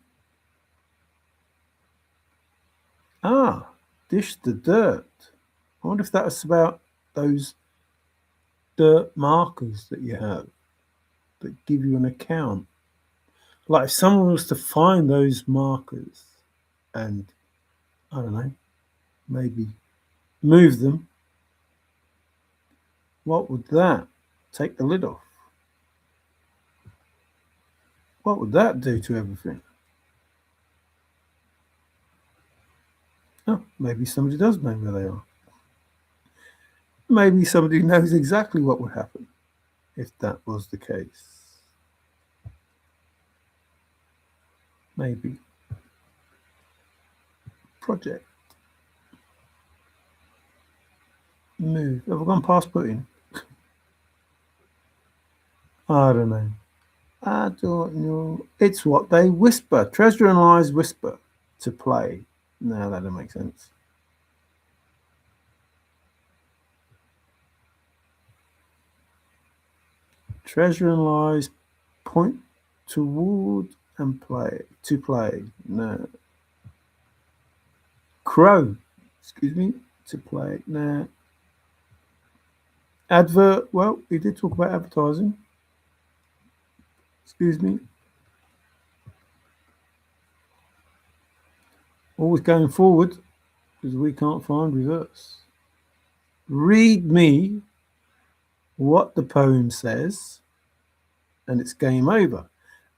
Dish the dirt. I wonder if that's about those dirt markers that you have that give you an account. Like if someone was to find those markers and, I don't know, maybe move them, what would that take the lid off? What would that do to everything? Oh, maybe somebody does know where they are. Maybe somebody knows exactly what would happen if that was the case. Maybe. Project. Move. Have I gone past putting? I don't know. I don't know. It's what they whisper. Treasure and lies whisper to play. No, that doesn't make sense. Treasure and lies point toward and play. To play. No. Crow. Excuse me. To play. No. Advert. Well, we did talk about advertising. Excuse me. Always going forward because we can't find reverse. Read me what the poem says and it's game over.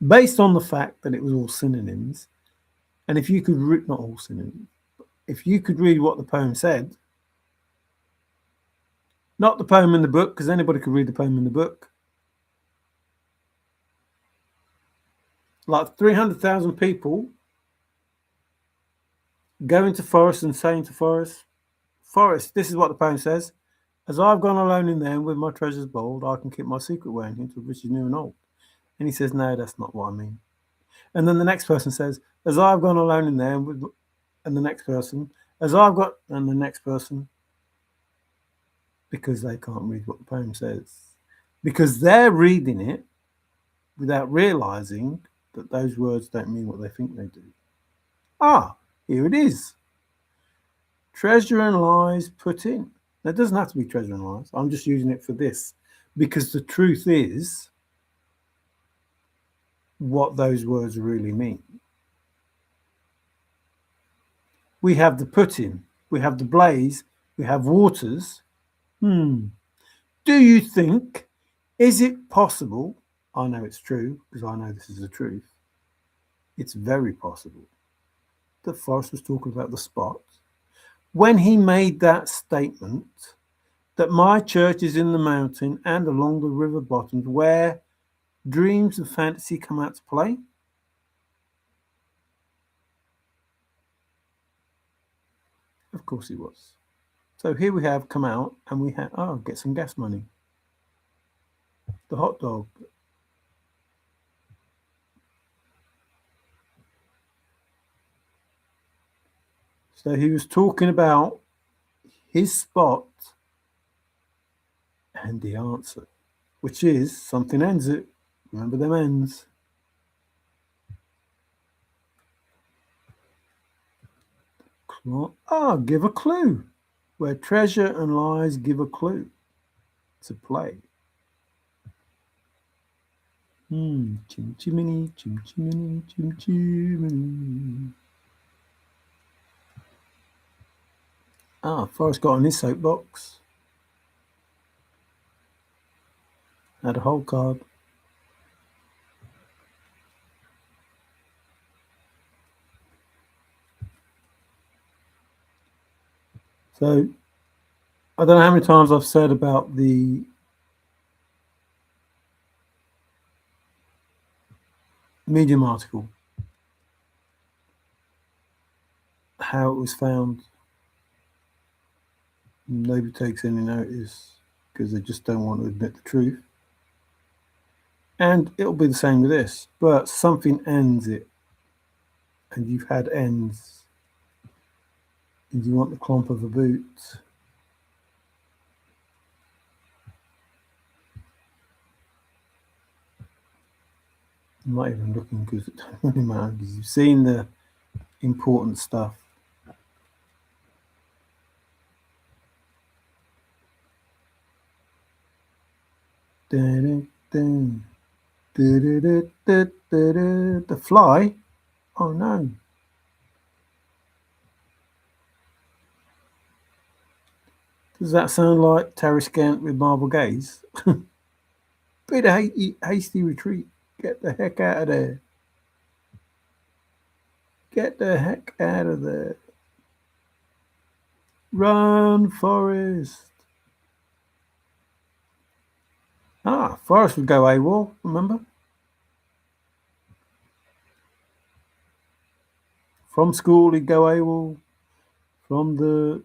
Based on the fact that it was all synonyms. And if you could read, not all synonyms, if you could read what the poem said, not the poem in the book, because anybody could read the poem in the book. Like 300,000 people going to Forrest and saying to Forrest, Forrest, this is what the poem says. As I've gone alone in there with my treasures bold, I can keep my secret wearing into riches new and old. And he says, no, that's not what I mean. And then the next person says, as I've gone alone in there with, and the next person, as I've got, and the next person, because they can't read what the poem says. Because they're reading it without realizing that those words don't mean what they think they do. Here it is. Treasure and lies put in. Now, it doesn't have to be treasure and lies. I'm just using it for this because the truth is what those words really mean. We have the put in, we have the blaze, we have waters. Do you think, is it possible? I know it's true because I know this is the truth. It's very possible that Forrest was talking about the spot when he made that statement that my church is in the mountain and along the river bottoms where dreams and fantasy come out to play. Of course he was. So here we have come out and we have, get some gas money. The hot dog. So he was talking about his spot and the answer, which is something ends it. Remember them ends. Give a clue. Where treasure and lies, give a clue to play. Chim chimney, chim chimney, chim chimney. Forrest got on his soapbox. Had a whole card. So I don't know how many times I've said about the Medium article, how it was found. Nobody takes any notice because they just don't want to admit the truth. And it'll be the same with this, but something ends it, and you've had ends, and you want the clump of a boot. I'm not even looking because it doesn't really matter because you've seen the important stuff. The fly? Oh no. Does that sound like Terry Scant with Marble Gaze? Bit of hasty retreat. Get the heck out of there. Get the heck out of there. Run, Forrest. Forrest would go AWOL, remember? From school, he'd go AWOL. From the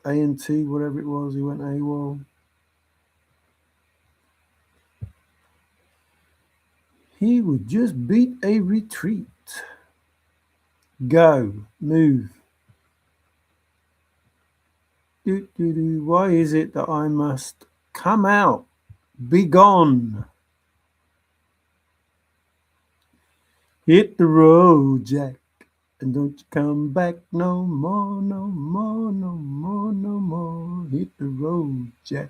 A&T, whatever it was, he went AWOL. He would just beat a retreat. Go, move. Why is it that I must come out? Be gone. Hit the road, Jack, and don't you come back no more, no more, no more, no more. Hit the road, Jack,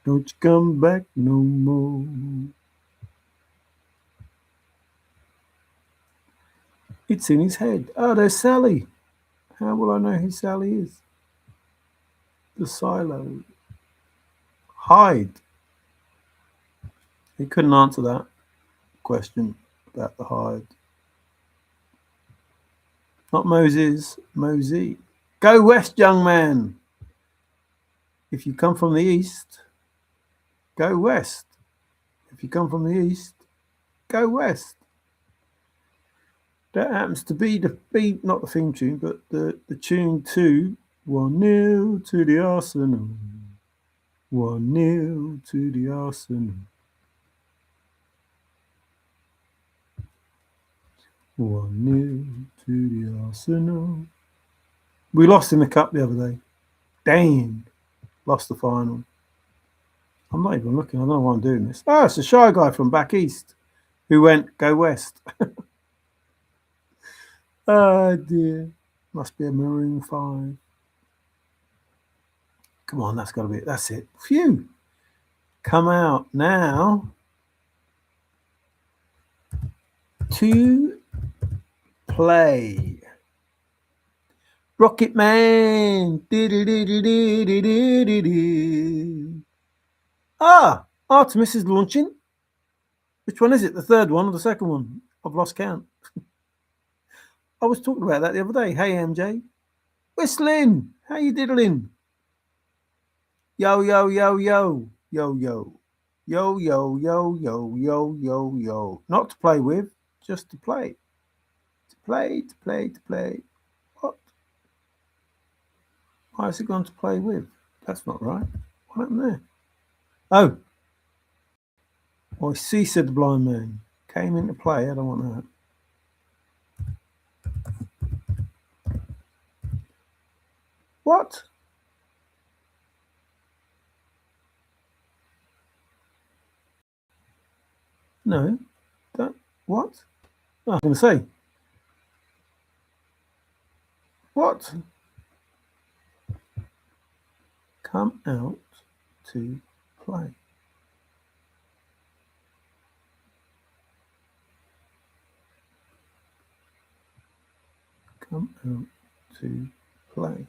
don't you come back no more. It's in his head. Oh, there's Sally. How will I know who Sally is? The silo. Hide. He couldn't answer that question about the hide. Not Moses, Mosey. Go west, young man. If you come from the east, go west. If you come from the east, go west. That happens to be not the theme tune, but the tune to 1-0 to the Arsenal. 1-0 to the Arsenal. 1-0 to the Arsenal. We lost in the cup the other day. Damn. Lost the final. I'm not even looking. I don't know why I'm doing this. It's a shy guy from back east who went, go west. Oh, dear. Must be a Maroon 5. Come on, that's got to be it. That's it. Phew. Come out now to play. Rocket Man. Artemis is launching. Which one is it? The third one or the second one? I've lost count. I was talking about that the other day. Hey, MJ. Whistling. How you diddling? Yo, yo, yo, yo. Yo, yo. Yo, yo, yo, yo, yo, yo, yo. Not to play with, just to play. To play, to play, to play. What? Why is it gone to play with? That's not right. What happened there? Oh. I see, said the blind man. Came into play. I don't want that. What? No. That. What? Oh, I was going to say. What? Come out to play. Come out to play.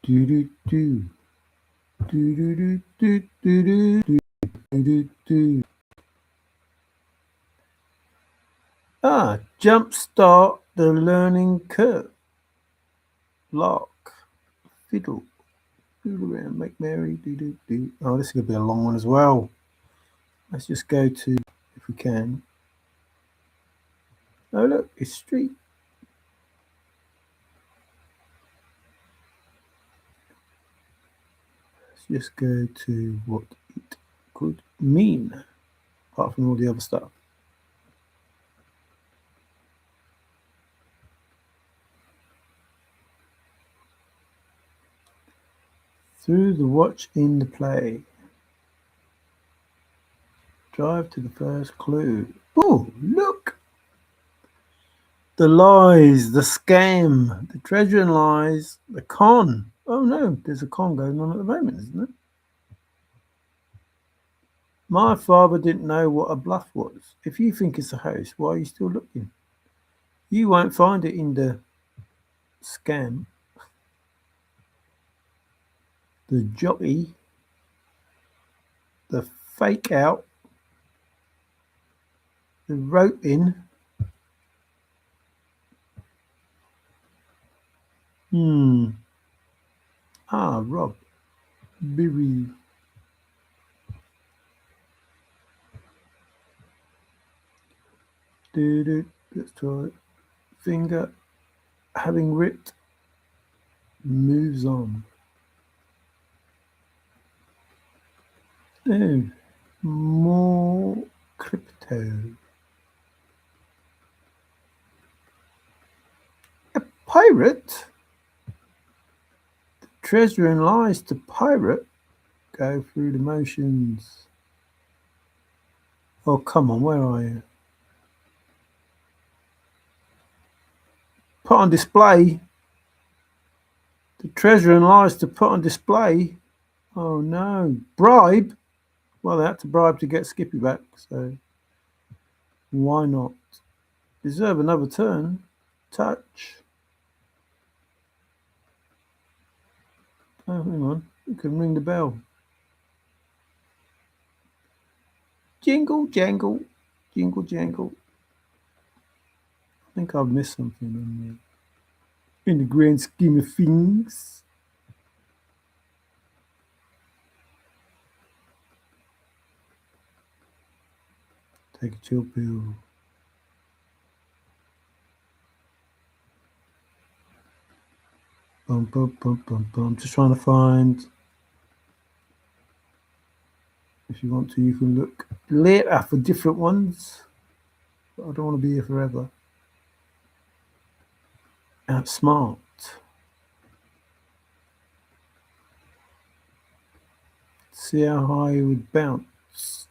Do do do. Do do do do do do do do do. Ah, jumpstart the learning curve. Lark. Fiddle. Fiddle around, make merry, do do do. Oh, this is going to be a long one as well. Let's just go to, if we can. Oh, look, it's street. Let's just go to what it could mean, apart from all the other stuff. Through the watch in the play. Drive to the first clue. Oh, look! The lies, the scam, the treasure and lies, the con. Oh no, there's a con going on at the moment, isn't there? My father didn't know what a bluff was. If you think it's a house, why are you still looking? You won't find it in the scam. The jockey, the fake out, the rope in. Rob. Bereave. Let's try it. Finger, having ripped, moves on. Oh, more crypto. A pirate? The treasure and lies to pirate. Go through the motions. Oh, come on, where are you? Put on display. The treasure and lies to put on display. Oh no. Bribe? Well, they had to bribe to get Skippy back, so why not? Deserve another turn. Touch. Oh, hang on. You can ring the bell. Jingle, jangle. Jingle, jangle. I think I've missed something in the grand scheme of things. Take a chill pill. Bum, bum, bum, bum, bum. Just trying to find. If you want to, you can look later for different ones. But I don't want to be here forever. Outsmart. See how high it would bounce.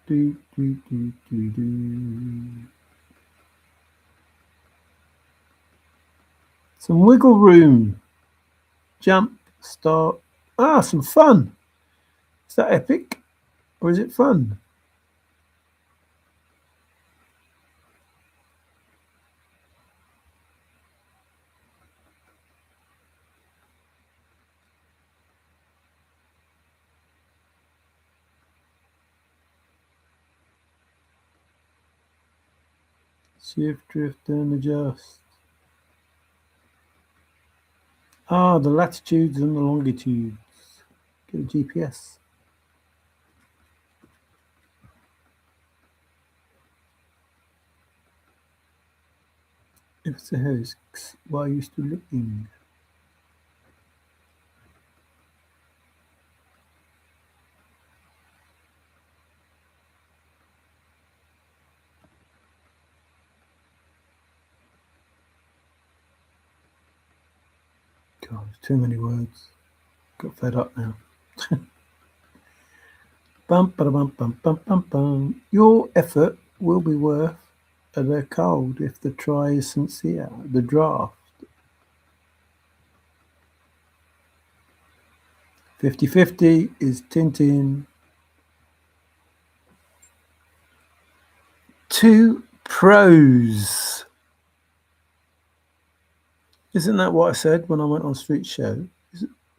Do, do, do, do, do. Some wiggle room. Jump, start. Ah, some fun. Is that epic? Or is it fun? Shift, drift, and adjust. Ah, the latitudes and the longitudes. Get a GPS. If it's a house, why are you still looking? God, too many words. Got fed up now. Bum, bum, bum, bum, bum, bum. Your effort will be worth the cold if the try is sincere. The draft. 50-50 is Tintin. Two pros. Isn't that what I said when I went on Street Show?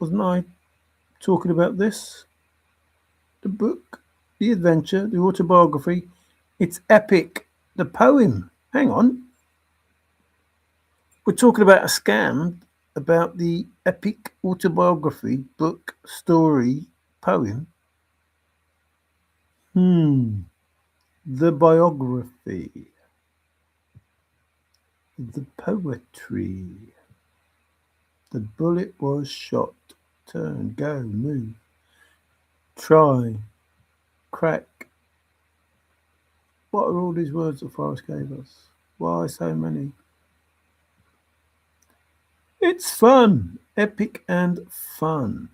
Wasn't I talking about this? The book, the adventure, the autobiography. It's epic. The poem. Hang on. We're talking about a scam about the epic autobiography, book, story, poem. The biography. The poetry. The bullet was shot. Turn, go, move. Try. Crack. What are all these words that Forrest gave us? Why so many? It's fun. Epic and fun.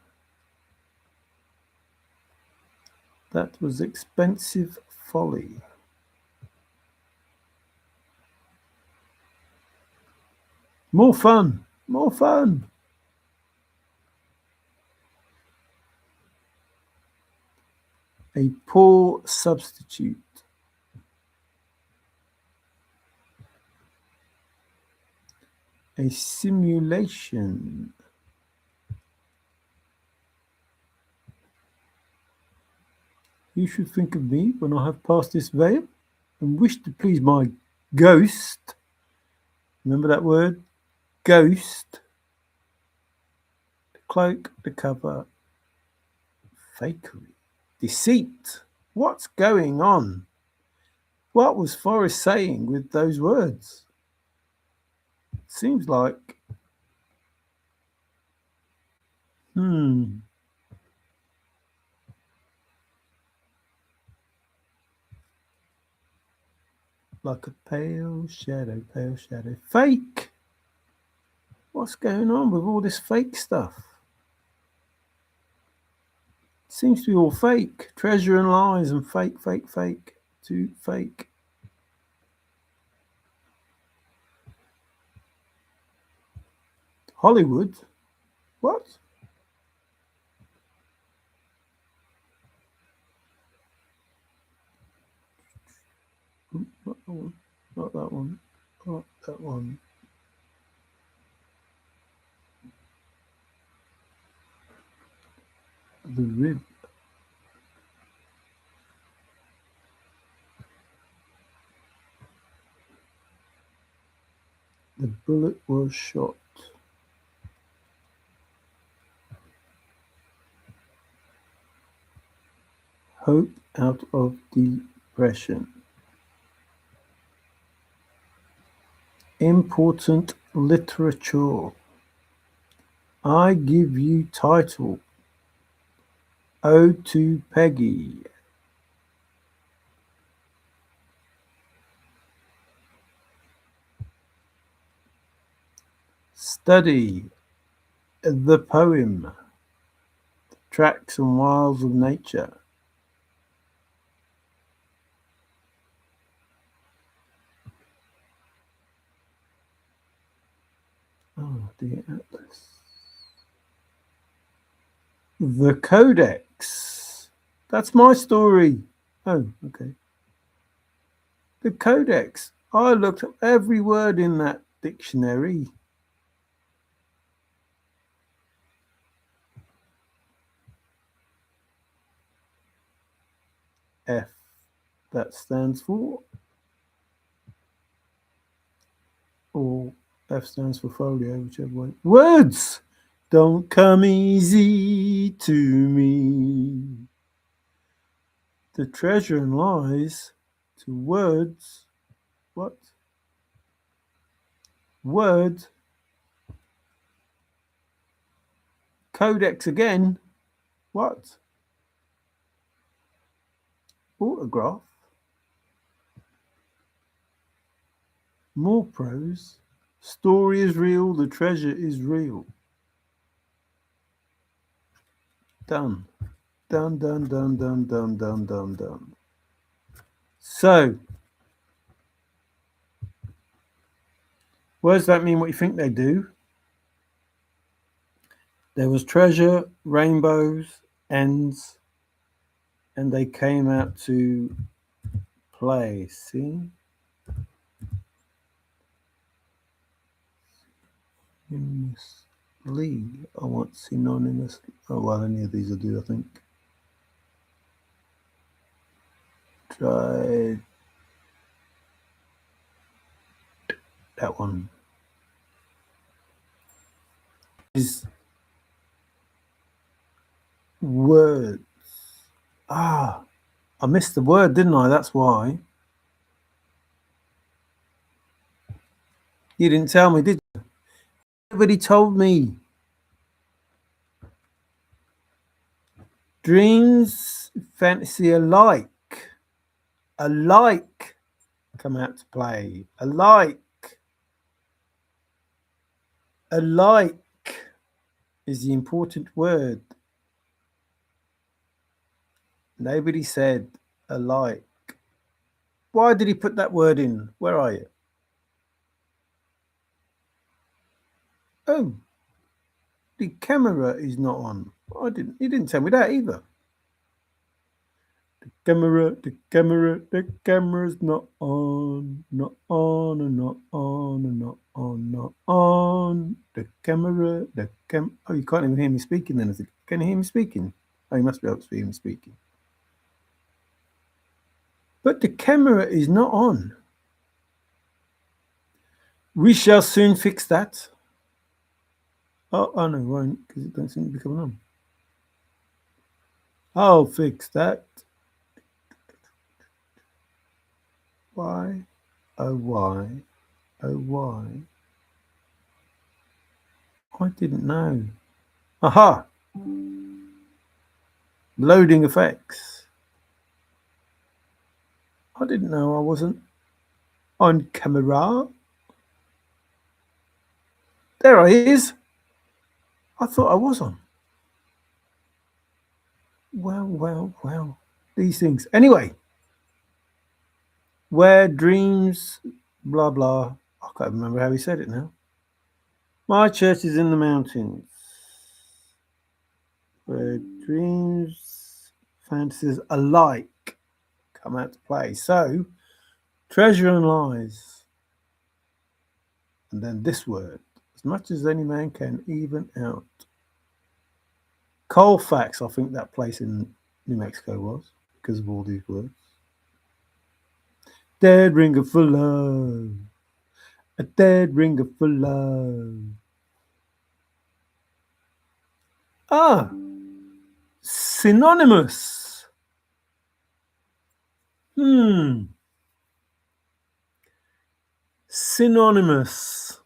That was expensive folly. More fun. More fun. A poor substitute. A simulation. You should think of me when I have passed this veil and wish to please my ghost. Remember that word? Ghost. The cloak, the cover. Fakery. Deceit. What's going on? What was Forrest saying with those words? It seems like like a pale shadow, pale shadow. Fake. What's going on with all this fake stuff? It seems to be all fake. Treasure and lies and fake, fake, fake. To fake. Hollywood? What? Not that one. Not that one. Not that one. The rib. The bullet was shot. Hope out of depression. Important literature. I give you title. Ode to Peggy. Study. The poem. Tracks and Wiles of Nature. Oh, the atlas. The Codex. That's my story. Oh, okay. The Codex. I looked up every word in that dictionary. F. That stands for. Or F stands for folio, whichever way. Words don't come easy to me. The treasure and lies to words. What? Word. Codex again. What? Autograph. More prose. Story is real. The treasure is real. Done. Done, done, done, done, done, done, done, done. So, words don't mean what you think they do. There was treasure, rainbows, ends, and they came out to play. See? Synonymously. I want synonymous. Oh, well, any of these will do, I think. Try that one. Is words. Ah, I missed the word, didn't I? That's why. You didn't tell me, did you? Nobody told me. Dreams, fantasy alike. Alike come out to play. Alike. Alike is the important word. Nobody said alike. Why did he put that word in? Where are you? Oh, the camera is not on. He didn't tell me that either. The camera's not on, not on, and not on, and not on, not on. Oh, you can't even hear me speaking then, is it? Can you hear me speaking? Oh, you must be able to hear me speaking. But the camera is not on. We shall soon fix that. Oh no, it won't, because it don't seem to be coming on. I'll fix that. Why? Oh, why? Oh, why? I didn't know. Aha! Loading effects. I didn't know I wasn't on camera. There he is. I thought I was on. Well. These things. Anyway, where dreams, blah, blah. I can't remember how he said it now. My church is in the mountains. Where dreams, fantasies alike come out to play. So, treasure and lies. And then this word, as much as any man can even out. Colfax, I think that place in New Mexico was, because of all these words. Dead ringer for love. A dead ringer for love. Ah, synonymous. Synonymous.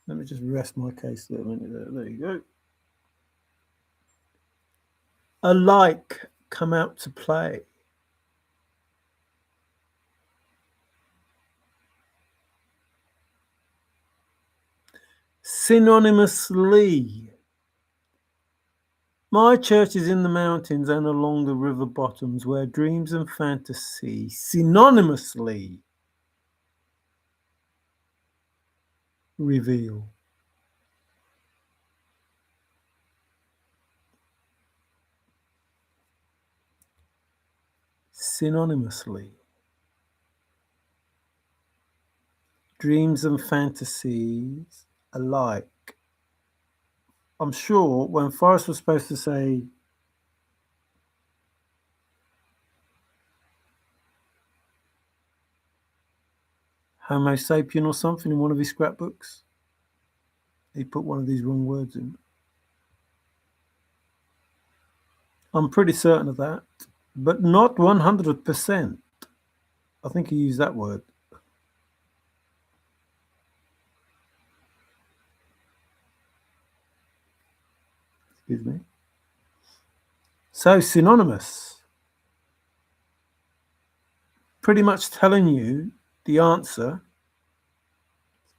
Let me just rest my case there a minute. There you go. Alike come out to play. Synonymously. My church is in the mountains and along the river bottoms where dreams and fantasy synonymously reveal. Synonymously. Dreams and fantasies alike. I'm sure when Forrest was supposed to say Homo sapien or something in one of his scrapbooks, he put one of these wrong words in. I'm pretty certain of that, but not 100%. I think he used that word. Excuse me. So synonymous. Pretty much telling you the answer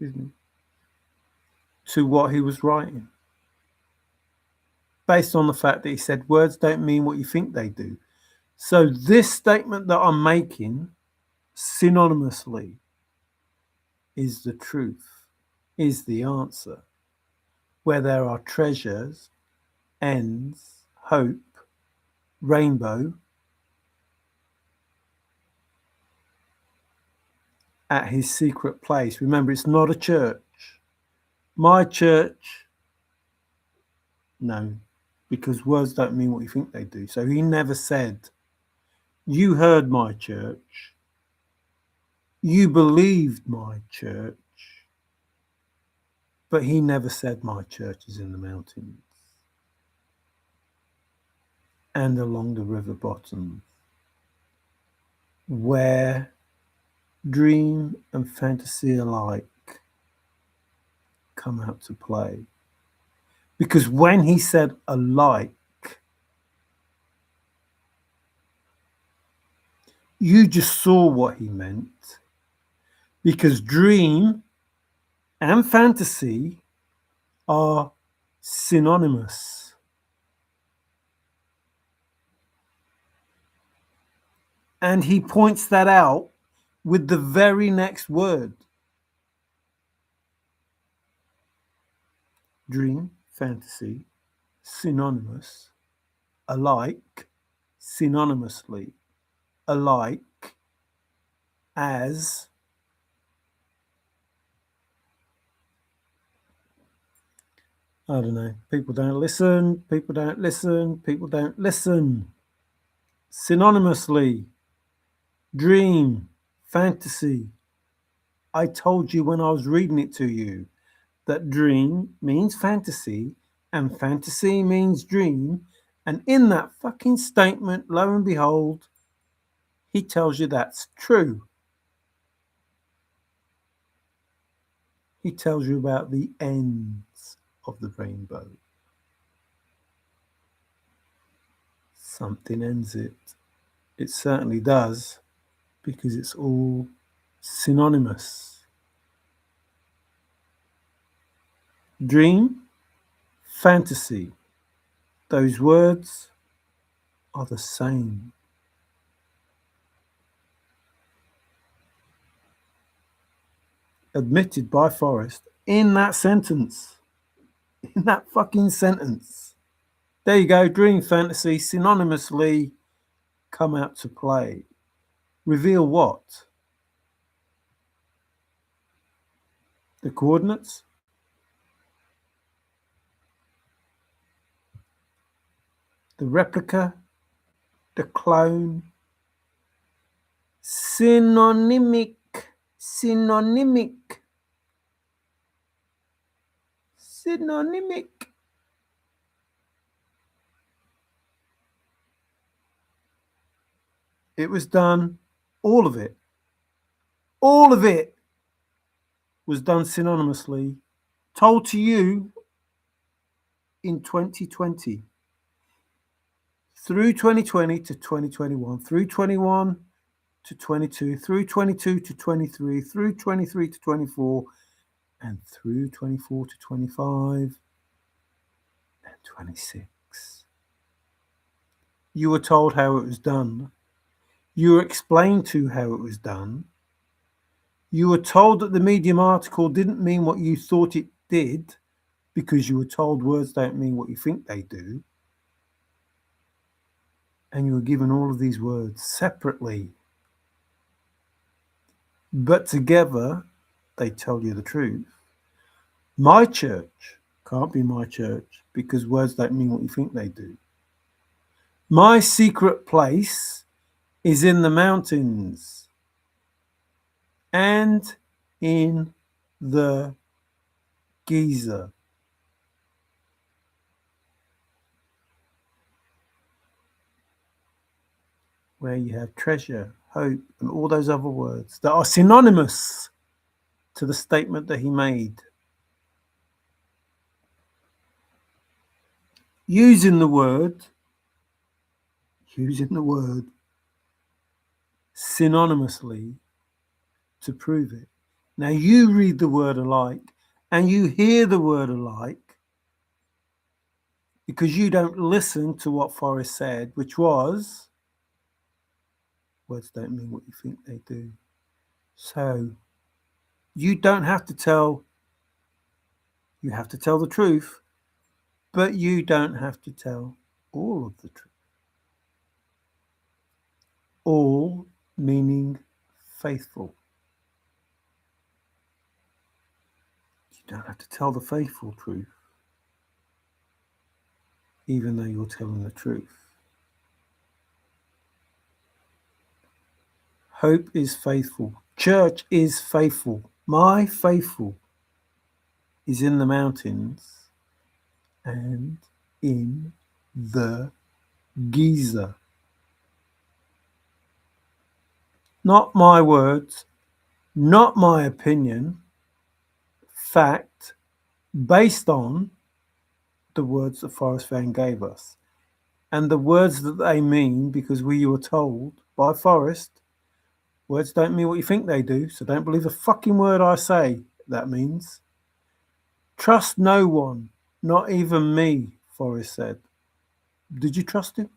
to what he was writing, based on the fact that he said words don't mean what you think they do. So this statement that I'm making synonymously is the truth, is the answer. Where there are treasures, ends, hope, rainbow, at his secret place. Remember, it's not a church. My church, no, because words don't mean what you think they do. So he never said, you heard my church, you believed my church, but he never said my church is in the mountains and along the river bottoms, where dream and fantasy alike come out to play. Because when he said alike, you just saw what he meant. Because dream and fantasy are synonymous. And he points that out with the very next word. Dream, fantasy, synonymous, alike, synonymously, alike, as, I don't know, people don't listen, people don't listen, people don't listen. Synonymously, dream, fantasy. I told you when I was reading it to you that dream means fantasy and fantasy means dream. And in that fucking statement, lo and behold, he tells you that's true. He tells you about the ends of the rainbow. Something ends it. It certainly does, because it's all synonymous. Dream, fantasy, those words are the same. Admitted by Forrest in that sentence. In that fucking sentence. There you go, dream, fantasy, synonymously come out to play. Reveal what? The coordinates? The replica? The clone? Synonymic. Synonymic. Synonymic. It was done, all of it was done synonymously, told to you in 2020, through 2020 to 2021, through 21 to 22, through 22 to 23, through 23 to 24, and through 24 to 25 and 26. You were told how it was done. You were explained to how it was done. You were told that the Medium article didn't mean what you thought it did, because you were told words don't mean what you think they do. And you were given all of these words separately. But together, they tell you the truth. My church can't be my church because words don't mean what you think they do. My secret place is in the mountains and in the Geyser. Where you have treasure, hope, and all those other words that are synonymous to the statement that he made. Using the word synonymously to prove it. Now you read the word alike and you hear the word alike because you don't listen to what Forrest said, which was, words don't mean what you think they do. So you don't have to tell, you have to tell the truth, but you don't have to tell all of the truth. All meaning faithful. You don't have to tell the faithful truth, even though you're telling the truth. Hope is faithful. Church is faithful. My faithful is in the mountains and in the Geyser. Not my words, not my opinion, fact, based on the words that Forrest FENN gave us. And the words that they mean, because we were told by Forrest, words don't mean what you think they do, so don't believe a fucking word I say that means. Trust no one, not even me, Forrest said. Did you trust him?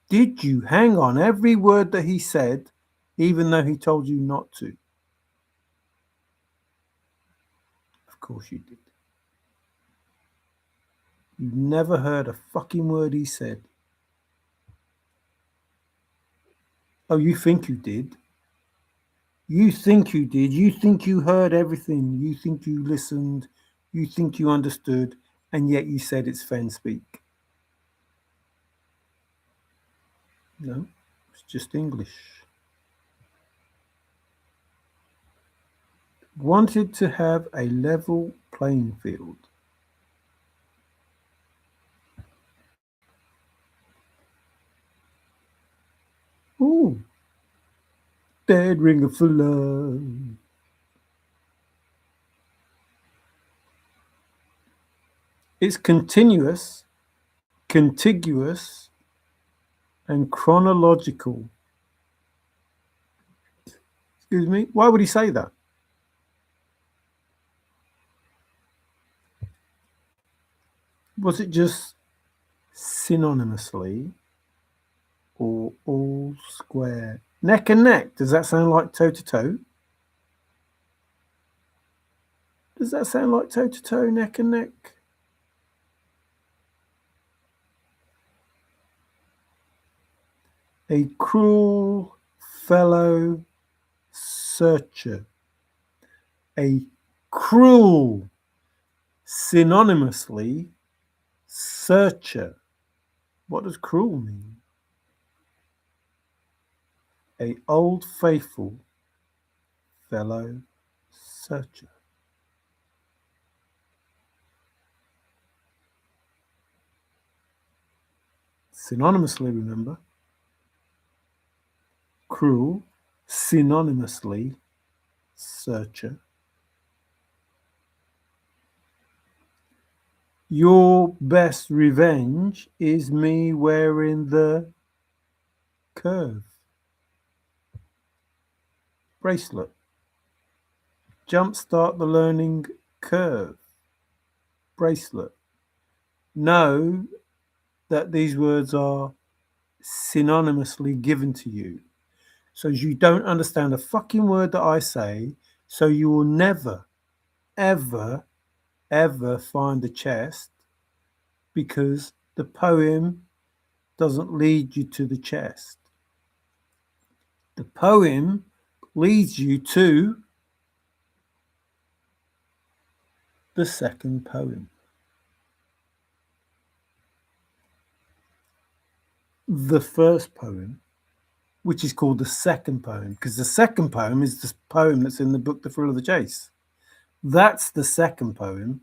Did you hang on every word that he said, even though he told you not to? Of course you did. You never heard a fucking word he said. Oh, you think you did? You think you did. You think you heard everything. You think you listened. You think you understood. And yet you said it's FENN speak. No, it's just English. Wanted to have a level playing field. Ooh, dead ringer for love. It's continuous, contiguous, and chronological. Excuse me, why would he say that? Was it just synonymously or all square? Neck and neck, does that sound like toe to toe? Does that sound like toe to toe, neck and neck? A cruel fellow searcher. A cruel, synonymously, searcher. What does cruel mean? A old faithful fellow searcher. Synonymously, remember. Cruel, synonymously, searcher. Your best revenge is me wearing the curve. Bracelet. Jumpstart the learning curve. Bracelet. Know that these words are synonymously given to you. So you don't understand a fucking word that I say, so you will never, ever, ever find the chest, because the poem doesn't lead you to the chest. The poem leads you to the second poem. The first poem, which is called the second poem, because the second poem is the poem that's in the book, The Thrill of the Chase. That's the second poem.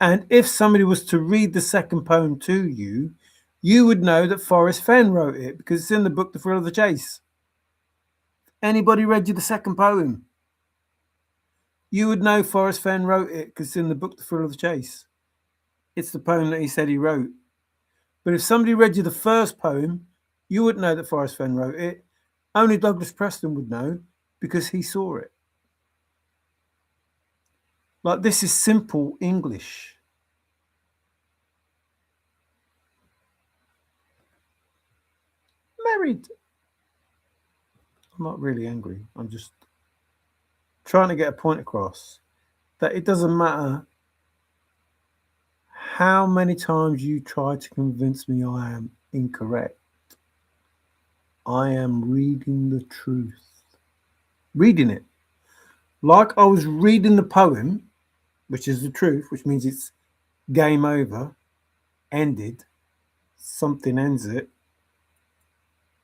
And if somebody was to read the second poem to you, you would know that Forrest FENN wrote it because it's in the book, The Thrill of the Chase. Anybody read you the second poem? You would know Forrest FENN wrote it because it's in the book, The Thrill of the Chase. It's the poem that he said he wrote. But if somebody read you the first poem, you wouldn't know that Forrest FENN wrote it. Only Douglas Preston would know because he saw it. Like, this is simple English. Married. I'm not really angry. I'm just trying to get a point across that it doesn't matter how many times you try to convince me I am incorrect. I am reading the truth. Reading it. Like I was reading the poem, which is the truth, which means it's game over, ended, something ends it.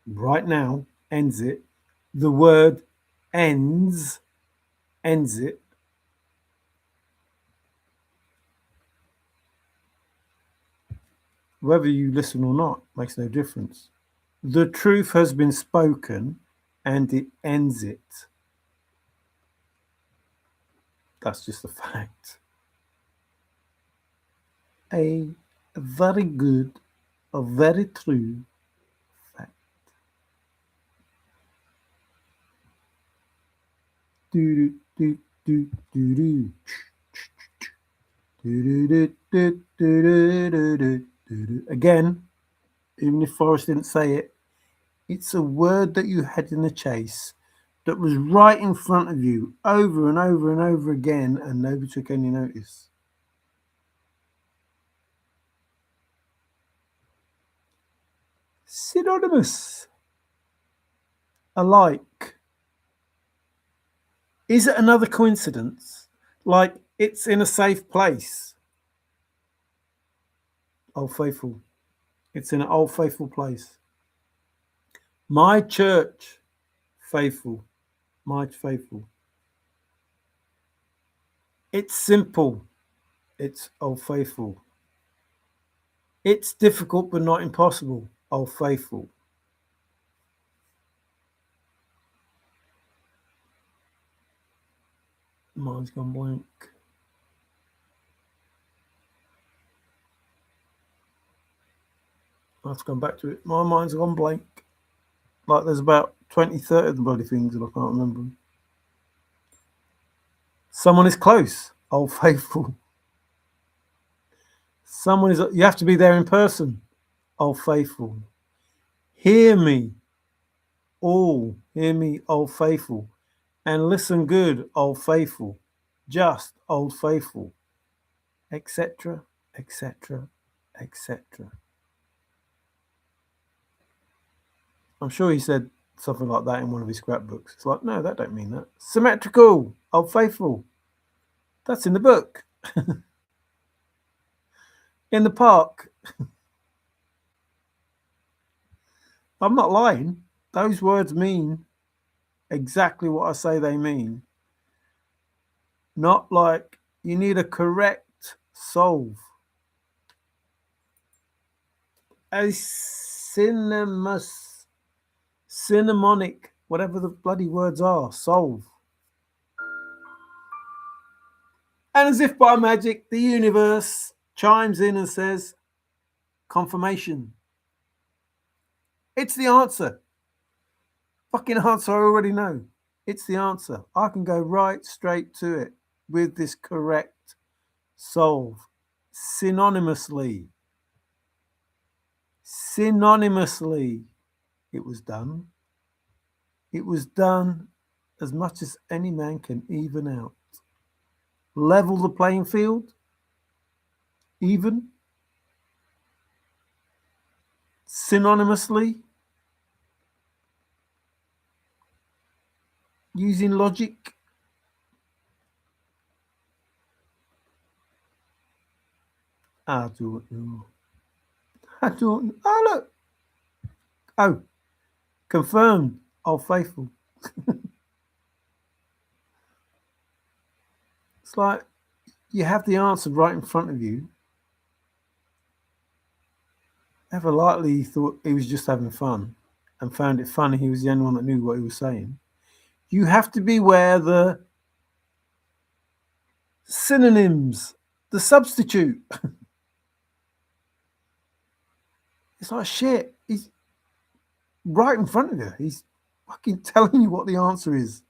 Right now, ends it. The word ends it. Whether you listen or not makes no difference. The truth has been spoken and it ends it. That's just a fact. A very good, a very true fact. Do do do do do do. Again, even if Forrest didn't say it, it's a word that you had in the chase that was right in front of you over and over and over again, and nobody took any notice. Synonymous. Alike. Is it another coincidence? Like, it's in a safe place. Old Faithful. It's in an Old Faithful place. My church, faithful. My faithful. It's simple. It's Old Faithful. It's difficult but not impossible. Old Faithful. Mine's gone blank. I have to come back to it. My mind's gone blank. Like, there's about 20, 30 of the bloody things that I can't remember. Someone is close. Old Faithful. Someone is. You have to be there in person. Old Faithful. Hear me. All. Hear me, Old Faithful. And listen good, Old Faithful. Just Old Faithful. Etc. Etc. Etc. I'm sure he said something like that in one of his scrapbooks. It's like, no, that don't mean that. Symmetrical, Old Faithful. That's in the book. In the park. I'm not lying. Those words mean exactly what I say they mean. Not like you need a correct solve. A cinnamonic, whatever the bloody words are, solve. And as if by magic, the universe chimes in and says, confirmation. It's the answer. Fucking answer I already know. It's the answer. I can go right straight to it with this correct solve. Synonymously. Synonymously. It was done. It was done as much as any man can even out. Level the playing field. Even. Synonymously. Using logic. I don't know. I don't know. Oh, look. Oh, confirmed. Old Faithful. It's like you have the answer right in front of you. Ever likely he thought he was just having fun and found it funny he was the only one that knew what he was saying. You have to beware the synonyms, the substitute. It's like shit. He's right in front of you. He's fucking telling you what the answer is.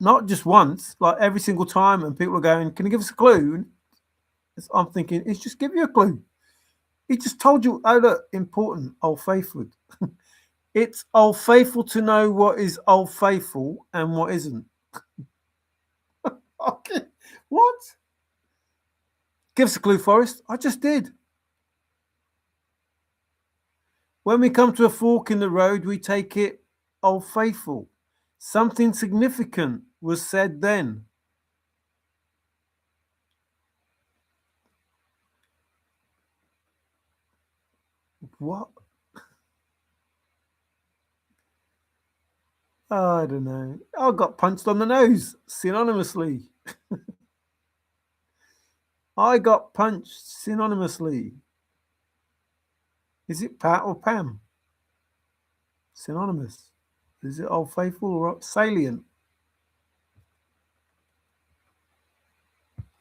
not just once, like every single time, and people are going, "Can you give us a clue?" I'm thinking, it's just give you a clue. He just told you, oh look, important, Old Faithful. It's Old Faithful to know what is Old Faithful and what isn't. Okay, what? Give us a clue, Forrest. I just did. When we come to a fork in the road, we take it Old Faithful. Something significant was said then. What? I don't know. I got punched on the nose synonymously. I got punched synonymously. Is it Pat or Pam? Synonymous. Is it Old Faithful or salient?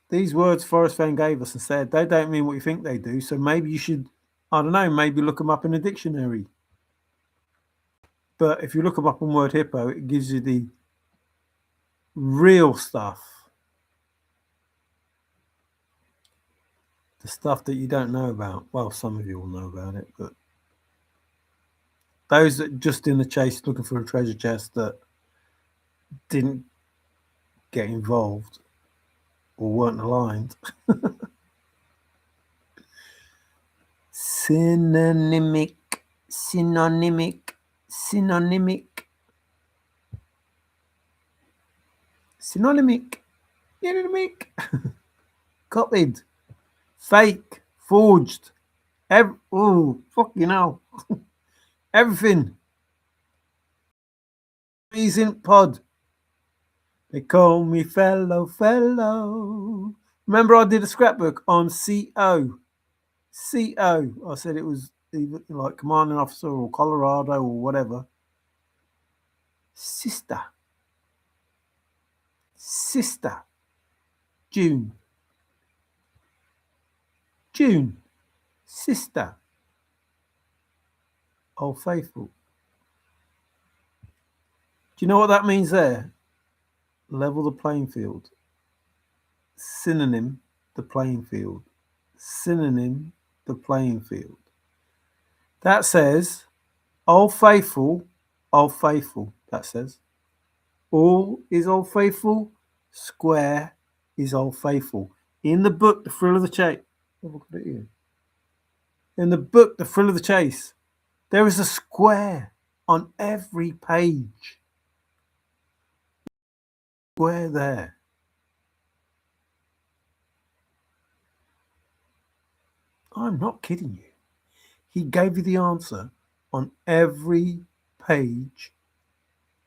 These words Forrest FENN gave us and said they don't mean what you think they do. So maybe you should, I don't know, maybe look them up in a dictionary. But if you look them up on Word Hippo, it gives you the real stuff. The stuff that you don't know about. Well, some of you will know about it, but those that just in the chase looking for a treasure chest that didn't get involved or weren't aligned. Synonymic, synonymic, synonymic, synonymic, synonymic. Copied, fake, forged. Oh, fucking hell. Everything. Amazing pod. They call me fellow. Remember I did a scrapbook on CO. I said it was either like commanding officer or Colorado or whatever. Sister. June. Sister. Old Faithful. Do you know what that means there? Level the playing field. Synonym, the playing field. Synonym, the playing field. That says, Old Faithful, that says. All is Old Faithful, square is Old Faithful. In the book, The Thrill of the Chase. Look at it here. In the book, The Thrill of the Chase, there is a square on every page. Square there. I'm not kidding you. He gave you the answer on every page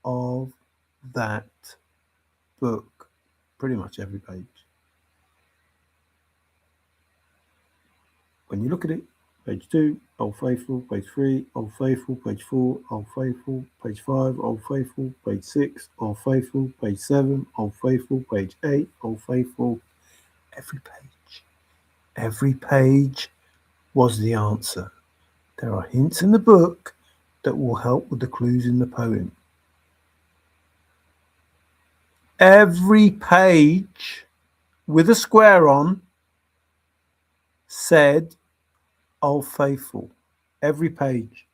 of that book. Pretty much every page. When you look at it, page 2, Old Faithful, page 3, Old Faithful, page 4, Old Faithful, page 5, Old Faithful, page 6, Old Faithful, page 7, Old Faithful, page 8, Old Faithful. Every page was the answer. There are hints in the book that will help with the clues in the poem. Every page with a square on said Old Faithful. Every page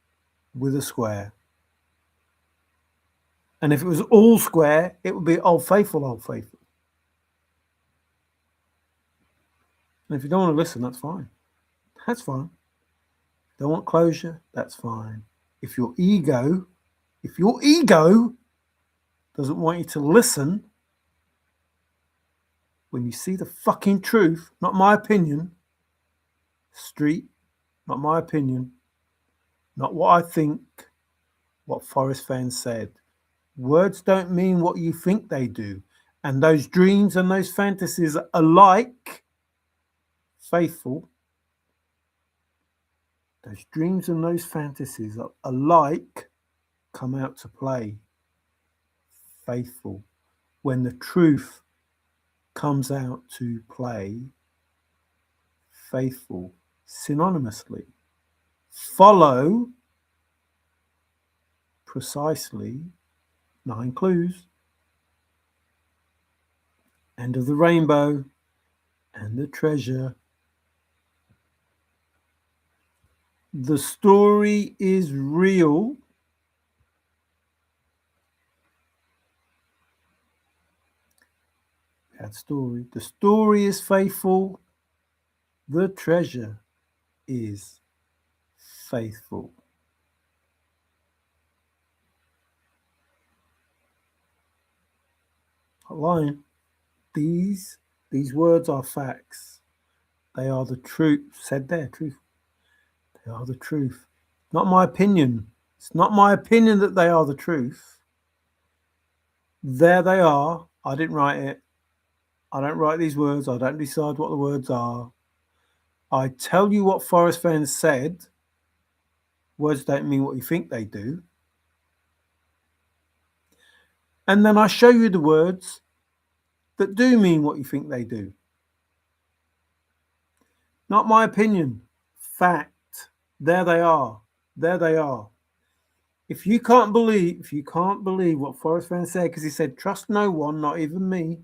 with a square. And if it was all square, it would be Old Faithful, Old Faithful. And if you don't want to listen, that's fine. That's fine. Don't want closure, that's fine. If your ego doesn't want you to listen, when you see the fucking truth, not my opinion, street, not my opinion, not what I think, what Forrest FENN said. Words don't mean what you think they do. And those dreams and those fantasies are like faithful. Those dreams and those fantasies are alike come out to play faithful. When the truth comes out to play faithful synonymously. Follow precisely 9 clues and of the rainbow and the treasure. The story is real. That story. The story is faithful. The treasure is faithful. Not lying. These words are facts. They are the truth. Said there, truth. They are the truth. Not my opinion. It's not my opinion that they are the truth. There they are. I didn't write it. I don't write these words. I don't decide what the words are. I tell you what Forrest FENN said. Words don't mean what you think they do. And then I show you the words that do mean what you think they do. Not my opinion. Fact. There they are. There they are. If you can't believe what Forrest FENN said, because he said, trust no one, not even me.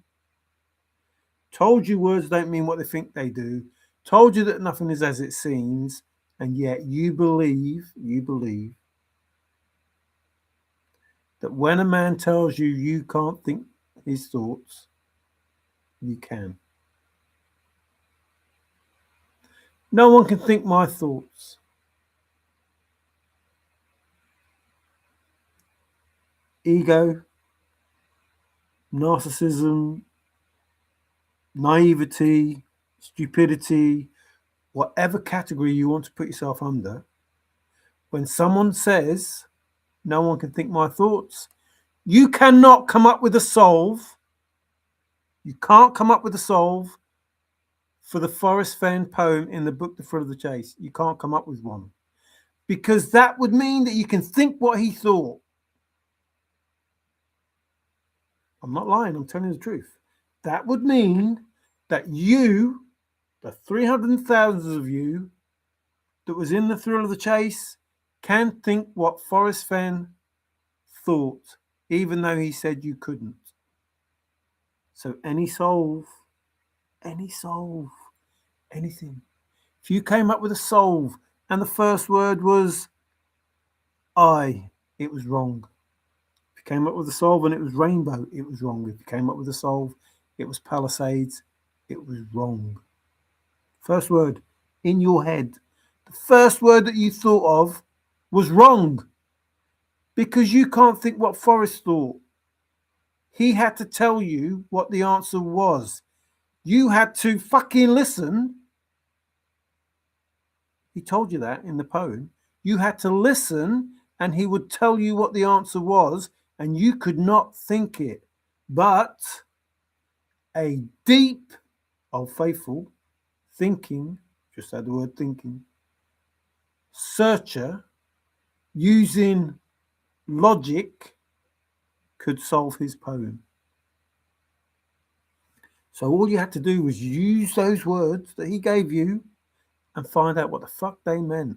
Told you words don't mean what they think they do. Told you that nothing is as it seems, and yet you believe that when a man tells you you can't think his thoughts, you can. No one can think my thoughts. Ego, narcissism, naivety, stupidity, whatever category you want to put yourself under, when someone says, no one can think my thoughts, you cannot come up with a solve. You can't come up with a solve for the Forrest FENN poem in the book, The Thrill of the Chase. You can't come up with one. Because that would mean that you can think what he thought. I'm not lying, I'm telling you the truth. That would mean that you, the 300,000 of you that was in The Thrill of the Chase, can think what Forrest FENN thought, even though he said you couldn't. So any solve, anything. If you came up with a solve and the first word was I, it was wrong. If you came up with a solve and it was rainbow, it was wrong. If you came up with a solve, it was Palisades, it was wrong. First word in your head, the first word that you thought of was wrong, because you can't think what Forrest thought. He had to tell you what the answer was. You had to fucking listen. He told you that in the poem. You had to listen and he would tell you what the answer was, and you could not think it. But a deep, faithful, thinking, just add the word thinking, searcher using logic could solve his poem. So all you had to do was use those words that he gave you and find out what the fuck they meant,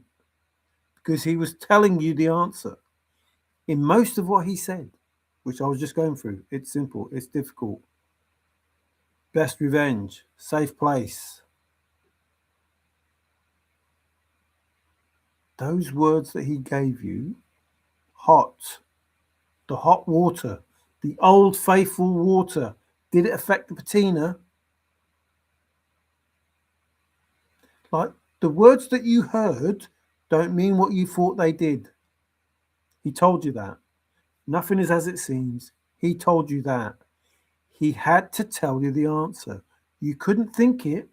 because he was telling you the answer in most of what he said, which I was just going through. It's simple, it's difficult. Best revenge, safe place. Those words that he gave you, hot, the hot water, the old faithful water, did it affect the patina? Like, the words that you heard don't mean what you thought they did. He told you that. Nothing is as it seems. He told you that. He had to tell you the answer. You couldn't think it.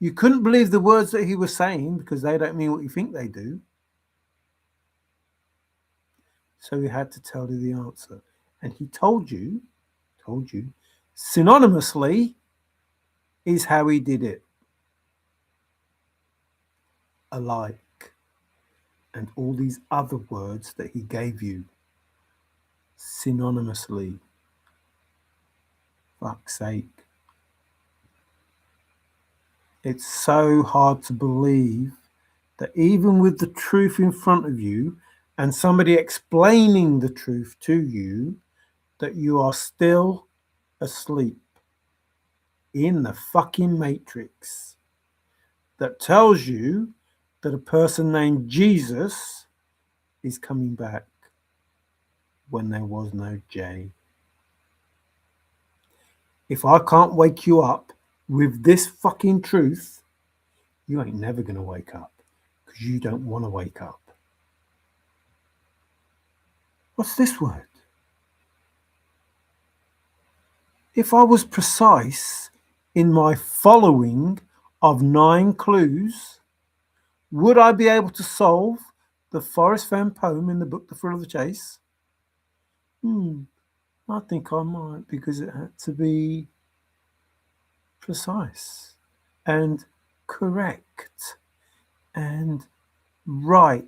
You couldn't believe the words that he was saying because they don't mean what you think they do. So he had to tell you the answer. And he told you, synonymously is how he did it. Alike. And all these other words that he gave you, synonymously. Fuck's sake. It's so hard to believe that even with the truth in front of you and somebody explaining the truth to you, that you are still asleep in the fucking matrix that tells you that a person named Jesus is coming back when there was no J. If I can't wake you up with this fucking truth, you ain't never going to wake up because you don't want to wake up. What's this word? If I was precise in my following of 9 clues, would I be able to solve the Forrest FENN poem in the book The Thrill of the Chase? I think I might, because it had to be precise and correct and right,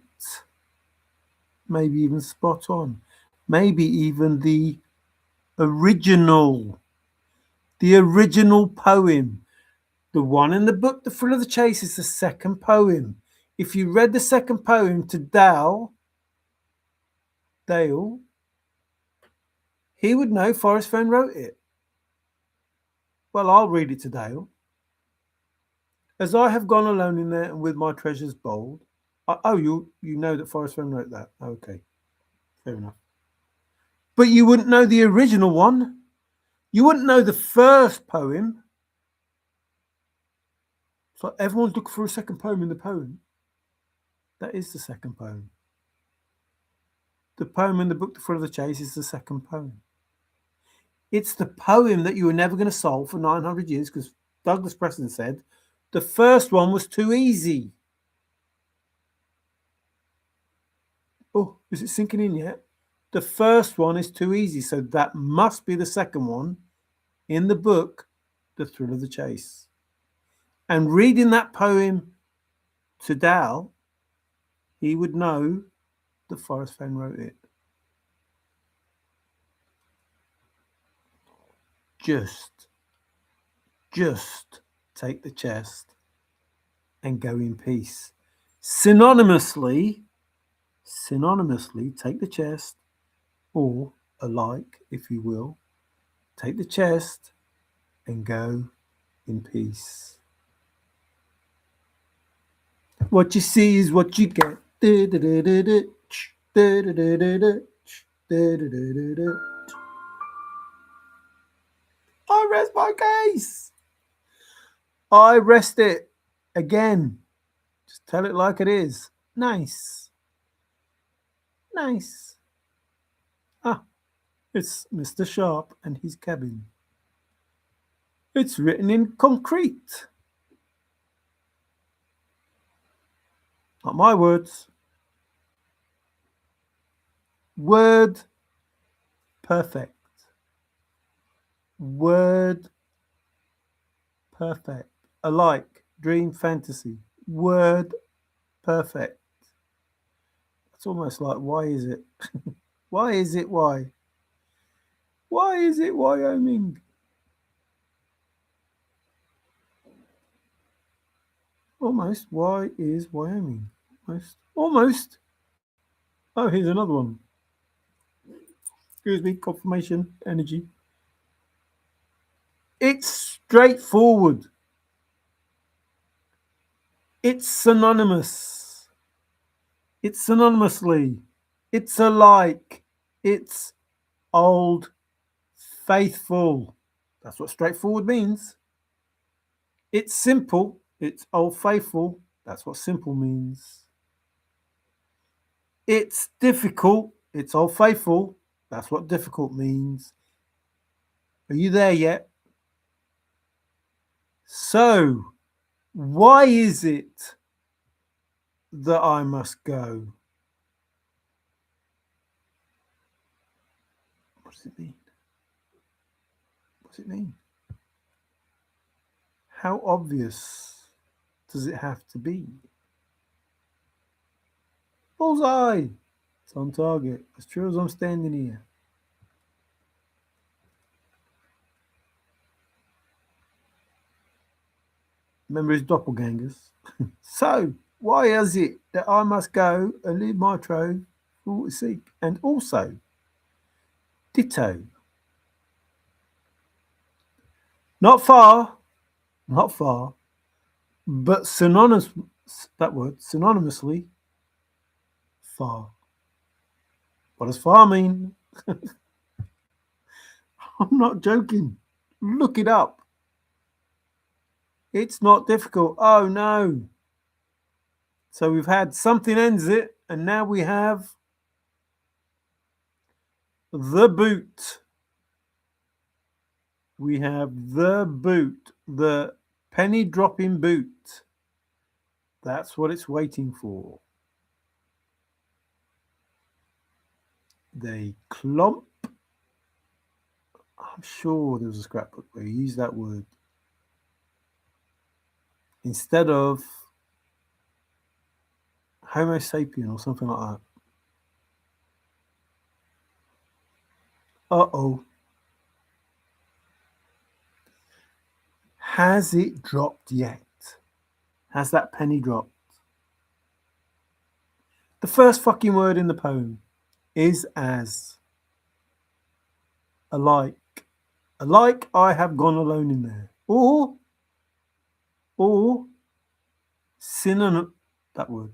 maybe even spot on, maybe even the original poem. The one in the book The Thrill of the Chase is the second poem. If you read the second poem to Dale, he would know Forrest FENN wrote it. Well, I'll read it to Dale. As I have gone alone in there and with my treasures bold. You know that Forrest FENN wrote that. Okay, fair enough. But you wouldn't know the original one. You wouldn't know the first poem. So everyone's looking for a second poem in the poem. That is the second poem. The poem in the book The Thrill of the Chase is the second poem. It's the poem that you were never going to solve for 900 years because Douglas Preston said the first one was too easy. Oh, is it sinking in yet? The first one is too easy, so that must be the second one in the book, The Thrill of the Chase. And reading that poem to Dal, he would know that Forrest FENN wrote it. Just take the chest and go in peace. Synonymously, take the chest, or alike, if you will, take the chest and go in peace. What you see is what you get. I rest my case. I rest it again. Just tell it like it is. Nice. It's Mr. Sharp and his cabin. It's written in concrete. Not my words. Word perfect. Word perfect. Alike, dream, fantasy. Word perfect. It's almost like, why is it? Why is it? Why? Why is it Wyoming? Almost. Why is Wyoming? Almost. Oh, here's another one. Excuse me, confirmation, energy. It's straightforward. It's synonymous. It's synonymously. It's alike. It's old faithful. That's what straightforward means. It's simple. It's old faithful. That's what simple means. It's difficult. It's old faithful. That's what difficult means. Are you there yet? So, why is it that I must go? What does it mean? What does it mean? How obvious does it have to be? Bullseye! It's on target, as true as I'm standing here. Remember his doppelgangers. So, why is it that I must go and leave my trove for all to seek? And also, ditto. Not far, not far, but synonymous, that word, synonymously, far. What does far mean? I'm not joking. Look it up. It's not difficult. Oh no. So we've had something ends it, and now we have the boot. We have the boot, the penny dropping boot. That's what it's waiting for. They clomp. I'm sure there was a scrapbook where you use that word instead of Homo sapien or something like that. Uh-oh. Has it dropped yet? Has that penny dropped? The first fucking word in the poem is as. Alike. Alike, I have gone alone in there. Or synonym, that word.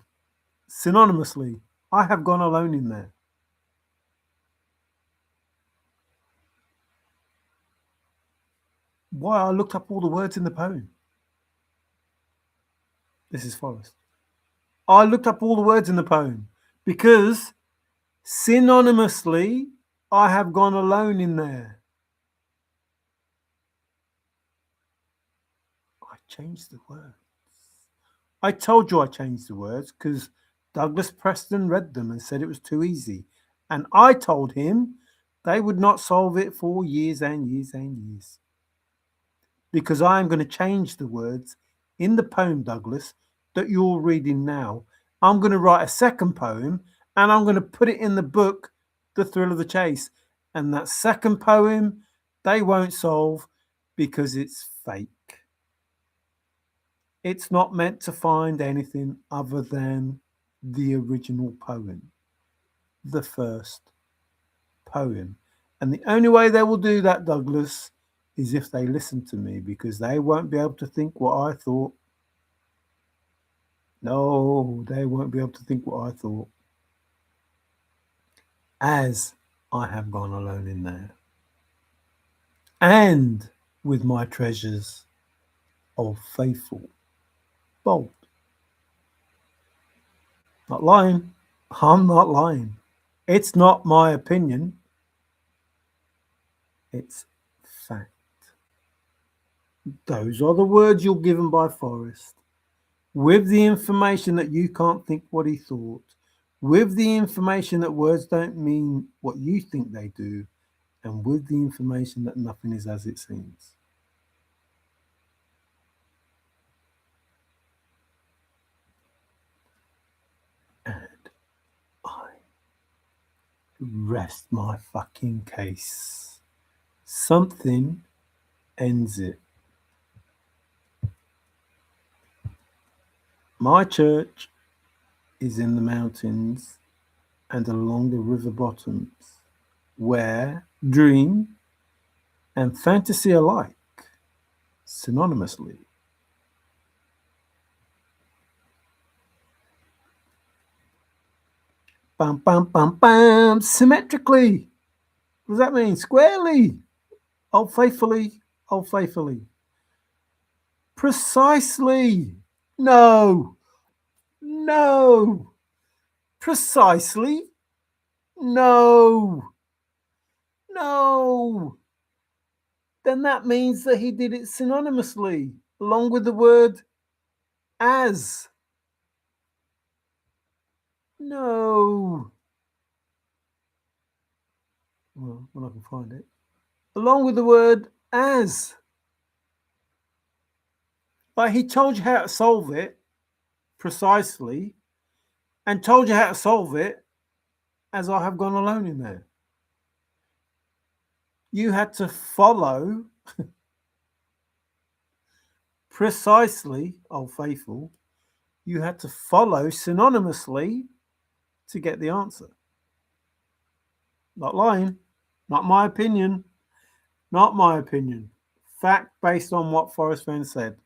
Synonymously, I have gone alone in there. Why? I looked up all the words in the poem. This is Forrest. I looked up all the words in the poem because synonymously, I have gone alone in there. I changed the words. I told you I changed the words because Douglas Preston read them and said it was too easy. And I told him they would not solve it for years and years and years. Because I am going to change the words in the poem, Douglas, that you're reading now. I'm going to write a second poem and I'm going to put it in the book, The Thrill of the Chase. And that second poem, they won't solve because it's fake. It's not meant to find anything other than the original poem, the first poem. And the only way they will do that, Douglas, is if they listen to me, because they won't be able to think what I thought. No, they won't be able to think what I thought. As I have gone alone in there, and with my treasures of faithful, bold. Not lying. I'm not lying. It's not my opinion. It's fact. Those are the words you're given by Forrest, with the information that you can't think what he thought, with the information that words don't mean what you think they do, and with the information that nothing is as it seems. And I rest my fucking case. Something ends it. My church is in the mountains and along the river bottoms, where dream and fantasy alike, synonymously. Bam, bam, bam, bam, symmetrically. What does that mean? Squarely. Oh, faithfully. Oh, faithfully. Precisely. No. No. Precisely. No. No. Then that means that he did it synonymously, along with the word as. No. Well, when I can find it. Along with the word as. Like he told you how to solve it precisely and told you how to solve it as I have gone alone in there. You had to follow precisely, oh faithful, you had to follow synonymously to get the answer. Not lying, not my opinion, not my opinion. Fact based on what Forrest FENN said.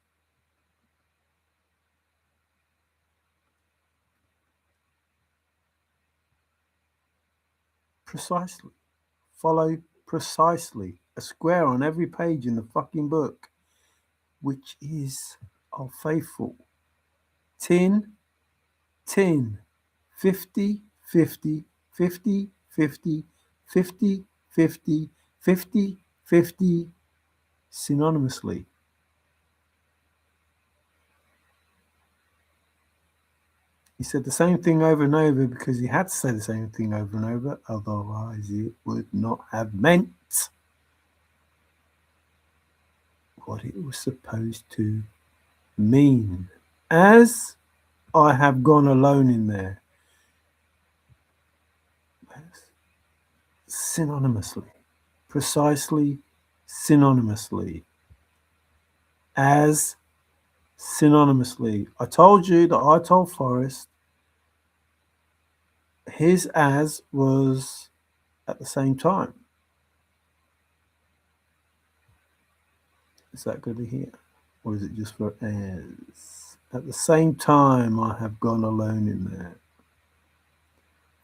Precisely. Follow precisely a square on every page in the fucking book, which is of faithful. Tin, 50, 50, 50, 50, 50, 50, 50, 50, synonymously. He said the same thing over and over because he had to say the same thing over and over, otherwise it would not have meant what it was supposed to mean. As I have gone alone in there, synonymously, precisely, synonymously, as synonymously. I told you that I told Forrest his as was at the same time. Is that good to hear? Or is it just for as? At the same time, I have gone alone in there.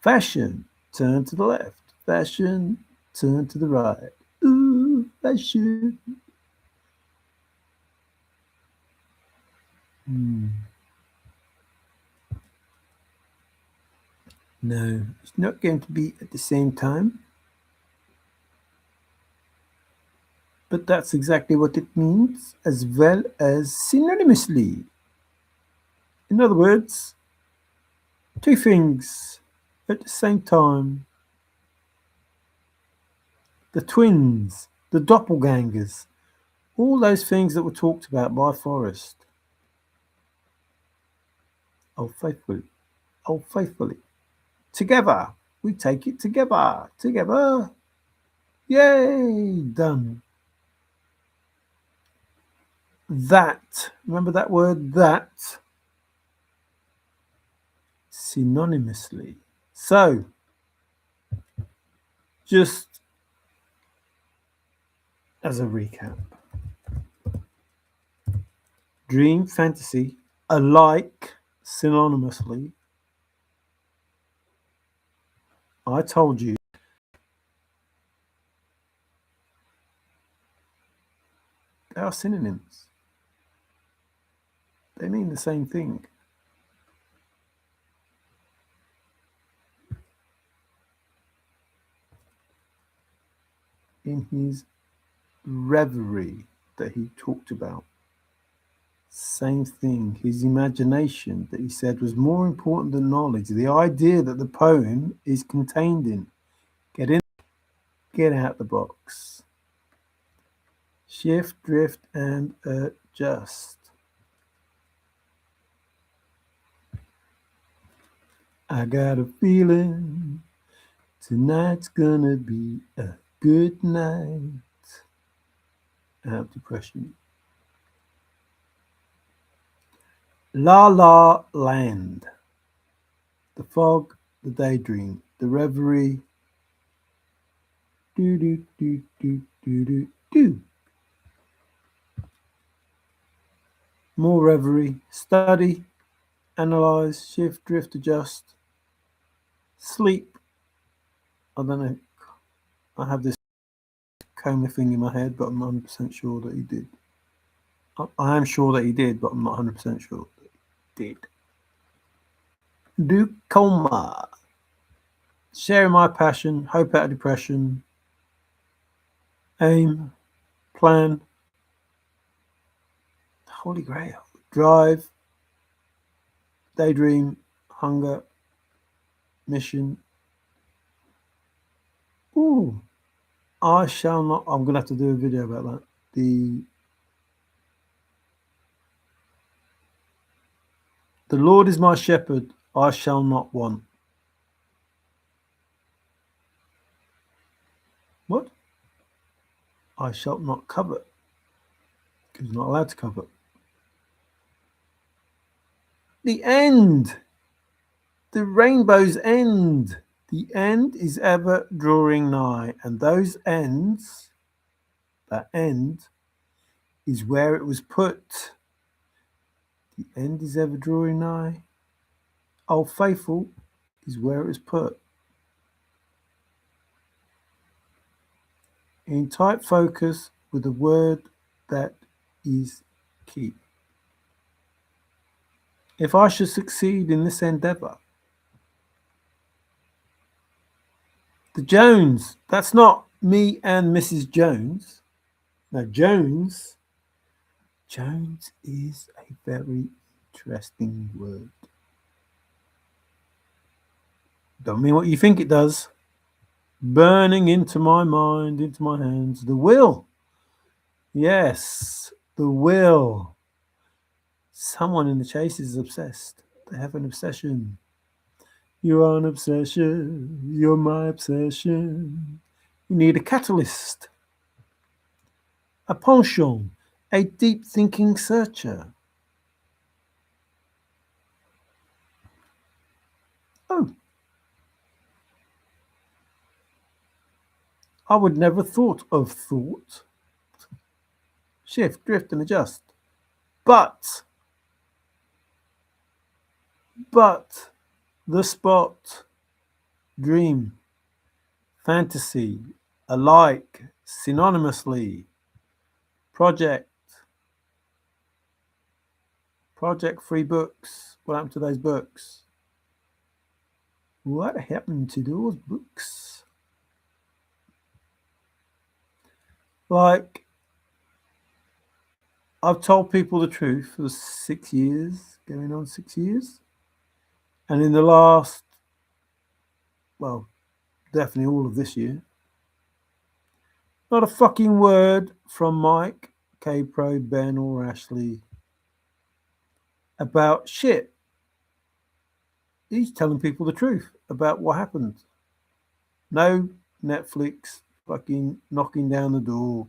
Fashion, turn to the left. Fashion, turn to the right. Ooh, fashion. No, it's not going to be at the same time. But that's exactly what it means, as well as synonymously. In other words, two things at the same time. The twins, the doppelgangers, all those things that were talked about by Forrest. Oh, faithfully, oh, faithfully. Together, we take it together, together. Yay, done. That, remember that word, that, synonymously. So, just as a recap, dream, fantasy, alike, synonymously. I told you they are synonyms. They mean the same thing. In his reverie that he talked about, same thing, his imagination that he said was more important than knowledge, the idea that the poem is contained in. Get in, get out the box. Shift, drift, and adjust. I got a feeling tonight's gonna be a good night. I have depression. La La Land. The fog, the daydream, the reverie. Do do do do do do do. More reverie, study, analyze, shift, drift, adjust, sleep. I don't know. I have this coma thing in my head, but I'm not 100% sure that he did. I am sure that he did, but I'm not 100% sure that he did. Do coma. Sharing my passion, hope out of depression, aim, plan, holy grail, drive, daydream, hunger, mission. Ooh, I shall not. I'm going to have to do a video about that. The Lord is my shepherd, I shall not want. What? I shall not covet. Because you're not allowed to covet. The end. The rainbow's end. The end is ever drawing nigh. And those ends, that end, is where it was put. The end is ever drawing nigh. Old Faithful is where it was put. In tight focus with a word that is key. If I should succeed in this endeavour, the Jones, that's not me and Mrs. Jones. Now, Jones is a very interesting word. Don't mean what you think it does. Burning into my mind, into my hands. The will. Yes, the will. Someone in the chase is obsessed. They have an obsession. You are an obsession. You're my obsession. You need a catalyst. A penchant. A deep thinking searcher. Oh, I would never thought of thought. Shift, drift, and adjust. But the spot, dream, fantasy, alike, synonymously, project, free books. What happened to those books? What happened to those books? Like, I've told people the truth for 6 years, going on 6 years. And in the last, well, definitely all of this year, not a fucking word from Mike, KPRO, Ben, or Ashley about shit. He's telling people the truth about what happened. No Netflix fucking knocking down the door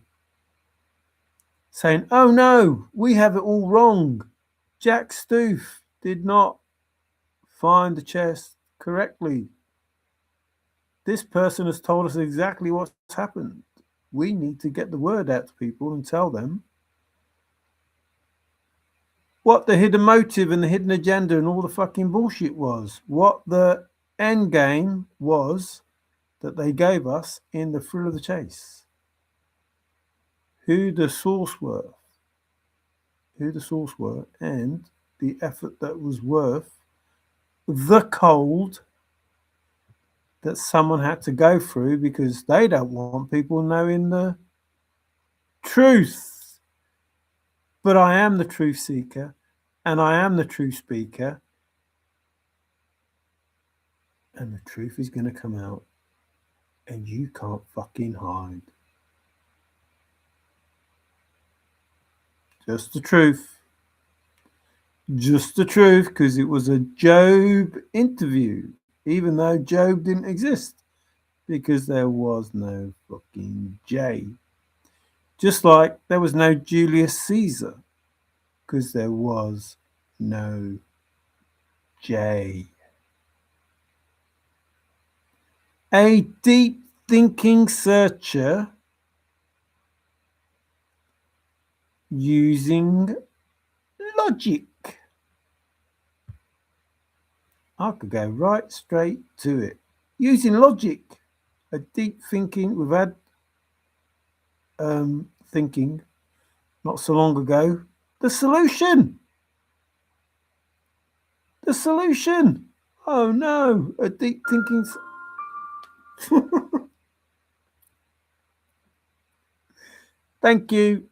saying, oh no, we have it all wrong. Jack Stoof did not find the chest correctly. This person has told us exactly what's happened. We need to get the word out to people and tell them what the hidden motive and the hidden agenda and all the fucking bullshit was. What the end game was that they gave us in the thrill of the chase. Who the source were, and the effort that was worth the cold that someone had to go through because they don't want people knowing the truth. But I am the truth seeker and I am the truth speaker, and the truth is going to come out and you can't fucking hide. Just the truth. Just the truth, because it was a Job interview, even though Job didn't exist, because there was no fucking J. Just like there was no Julius Caesar, because there was no J. A deep thinking searcher using logic. I could go right straight to it. Using logic, a deep thinking. We've had thinking not so long ago. The solution. The solution. Oh no, a deep thinking. Thank you.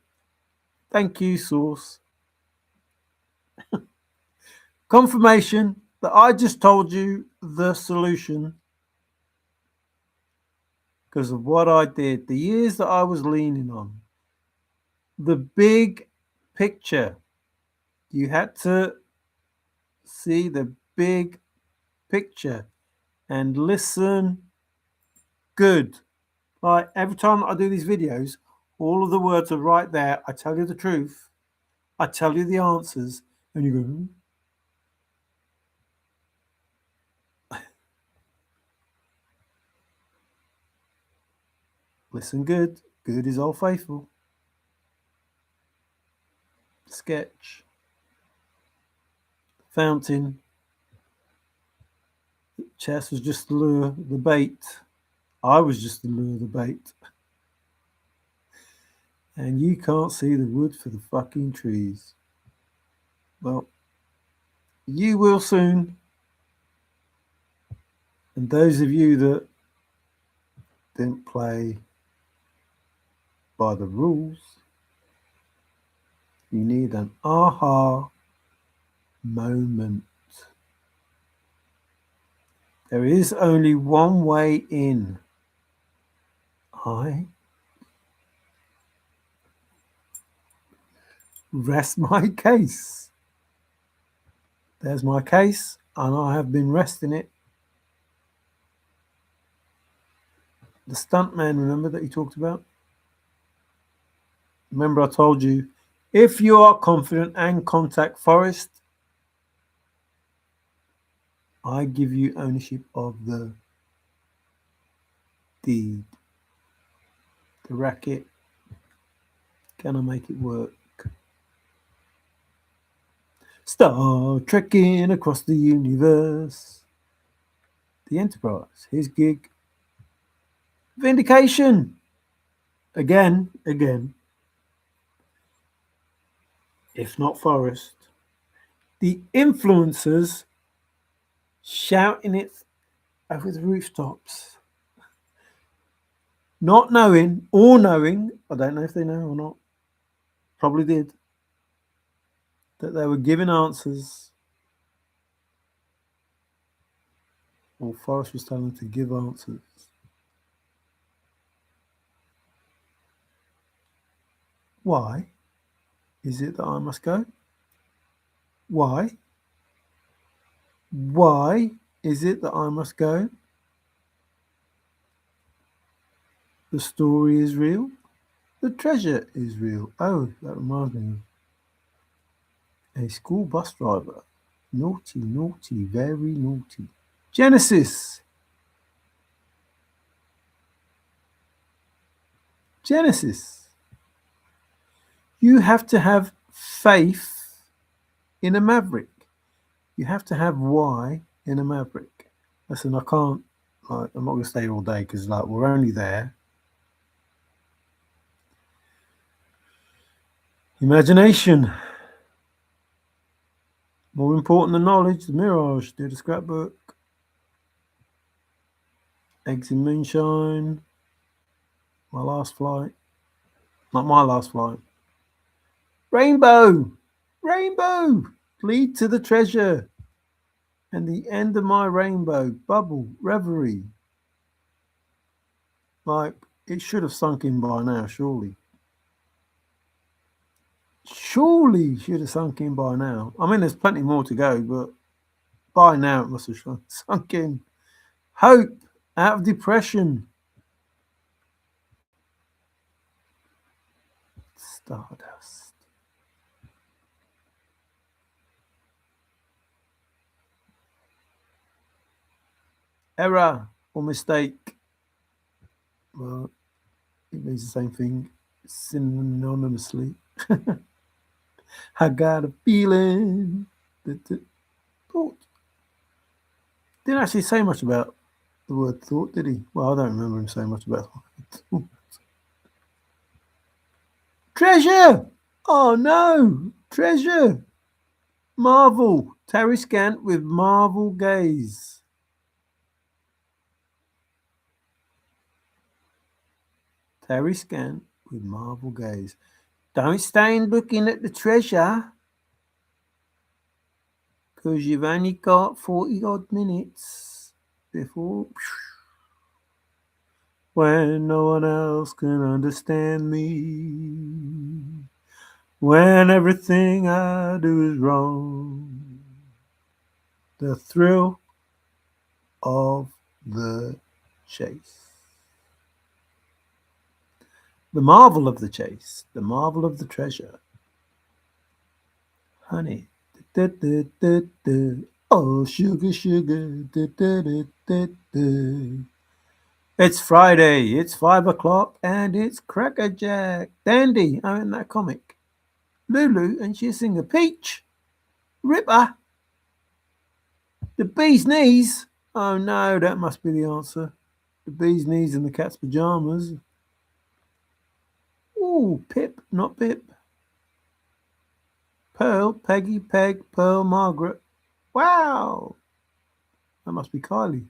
Thank you, source. Confirmation that I just told you the solution because of what I did, the years that I was leaning on. The big picture. You had to see the big picture and listen good. Like every time I do these videos, all of the words are right there. I tell you the truth. I tell you the answers, and you go, listen good. Good is all faithful. sketch, fountain, chess was just the lure, the bait. I was just the lure, the bait. And you can't see the wood for the fucking trees. Well, you will soon. And those of you that didn't play by the rules, you need an aha moment. There is only one way in. I rest my case. There's my case, and I have been resting it. The stuntman, remember, that he talked about? Remember I told you, if you are confident and contact Forrest, I give you ownership of the deed. The racket. Can I make it work? Star trekking across the universe. The Enterprise, his gig. Vindication. Again. If not Forrest. The influencers shouting it over the rooftops. Not knowing or knowing, I don't know if they know or not, probably did, that they were giving answers. Or Forrest was telling them to give answers. Why is it that I must go? Why? Why is it that I must go? The story is real. The treasure is real. Oh, that reminds me. A school bus driver. Naughty, very naughty. Genesis. You have to have faith in a maverick. You have to have why in a maverick. Listen, I can't, I'm not going to stay all day because we're only there. Imagination. More important than knowledge. The Mirage. Do the scrapbook. Eggs in moonshine. My last flight. Not my last flight. Rainbow. Lead to the treasure. And the end of my rainbow. Bubble. Reverie. It should have sunk in by now, surely. Surely should have sunk in by now. I mean, there's plenty more to go, but by now it must have sunk in. Hope out of depression. Stardust. Error or mistake. Well, it means the same thing synonymously. I got a feeling that thought. Didn't actually say much about the word thought, did he? Well, I don't remember him saying much about thought. Treasure! Oh no! Treasure! Marvel! Terry Scant with marvel gaze. Terry Scant with marvel gaze. Don't stand looking at the treasure, because you've only got 40 odd minutes before. When no one else can understand me. When everything I do is wrong. The thrill of the chase. The marvel of the chase. The marvel of the treasure. Honey. Oh, sugar. It's Friday, it's 5 o'clock, and it's Crackerjack. Dandy, I'm in that comic. Lulu, and she'll sing a peach. Ripper. The bee's knees. Oh no, that must be the answer. The bee's knees and the cat's pajamas. Ooh, Pip, not Pip. Pearl, Peggy, Peg, Pearl, Margaret. Wow. That must be Kylie.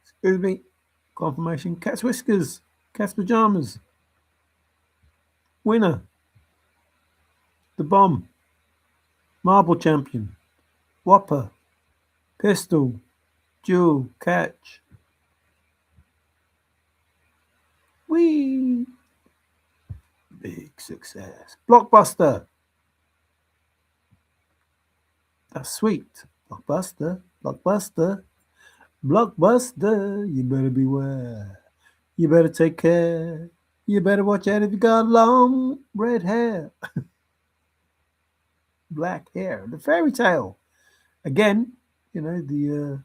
Excuse me. Confirmation. Cat's whiskers. Cat's pajamas. Winner. The bomb. Marble champion. Whopper. Pistol. Jewel. Catch. Whee. Big success. Blockbuster. That's sweet. Blockbuster. Blockbuster. Blockbuster. You better beware. You better take care. You better watch out if you got long red hair. Black hair. The fairy tale. Again, you know, the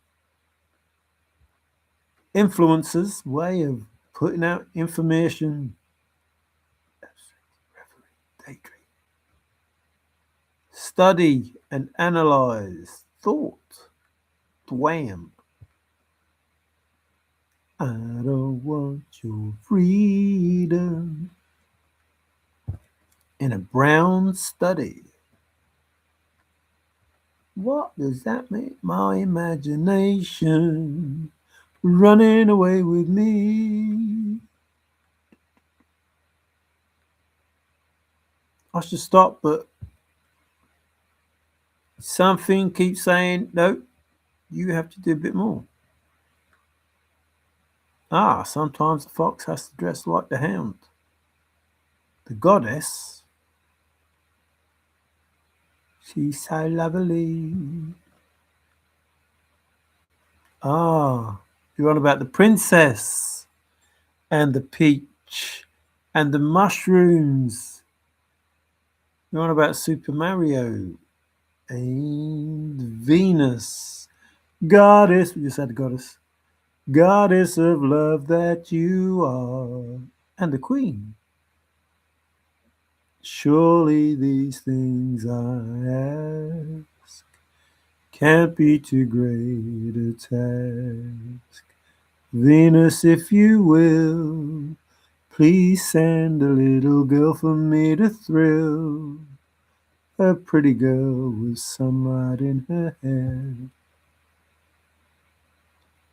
influencers' way of putting out information. Daydream. Study and analyze thought. Wham. I don't want your freedom. In a brown study. What does that mean? My imagination running away with me. I should stop, but something keeps saying, no, you have to do a bit more. Sometimes the fox has to dress like the hound. The goddess, she's so lovely. You're on about the princess and the peach and the mushrooms. You're on about Super Mario and Venus. Goddess, we just had the goddess. Goddess of love that you are. And the queen. Surely these things I ask can't be too great a task. Venus, if you will, please send a little girl for me to thrill. A pretty girl with sunlight in her hair.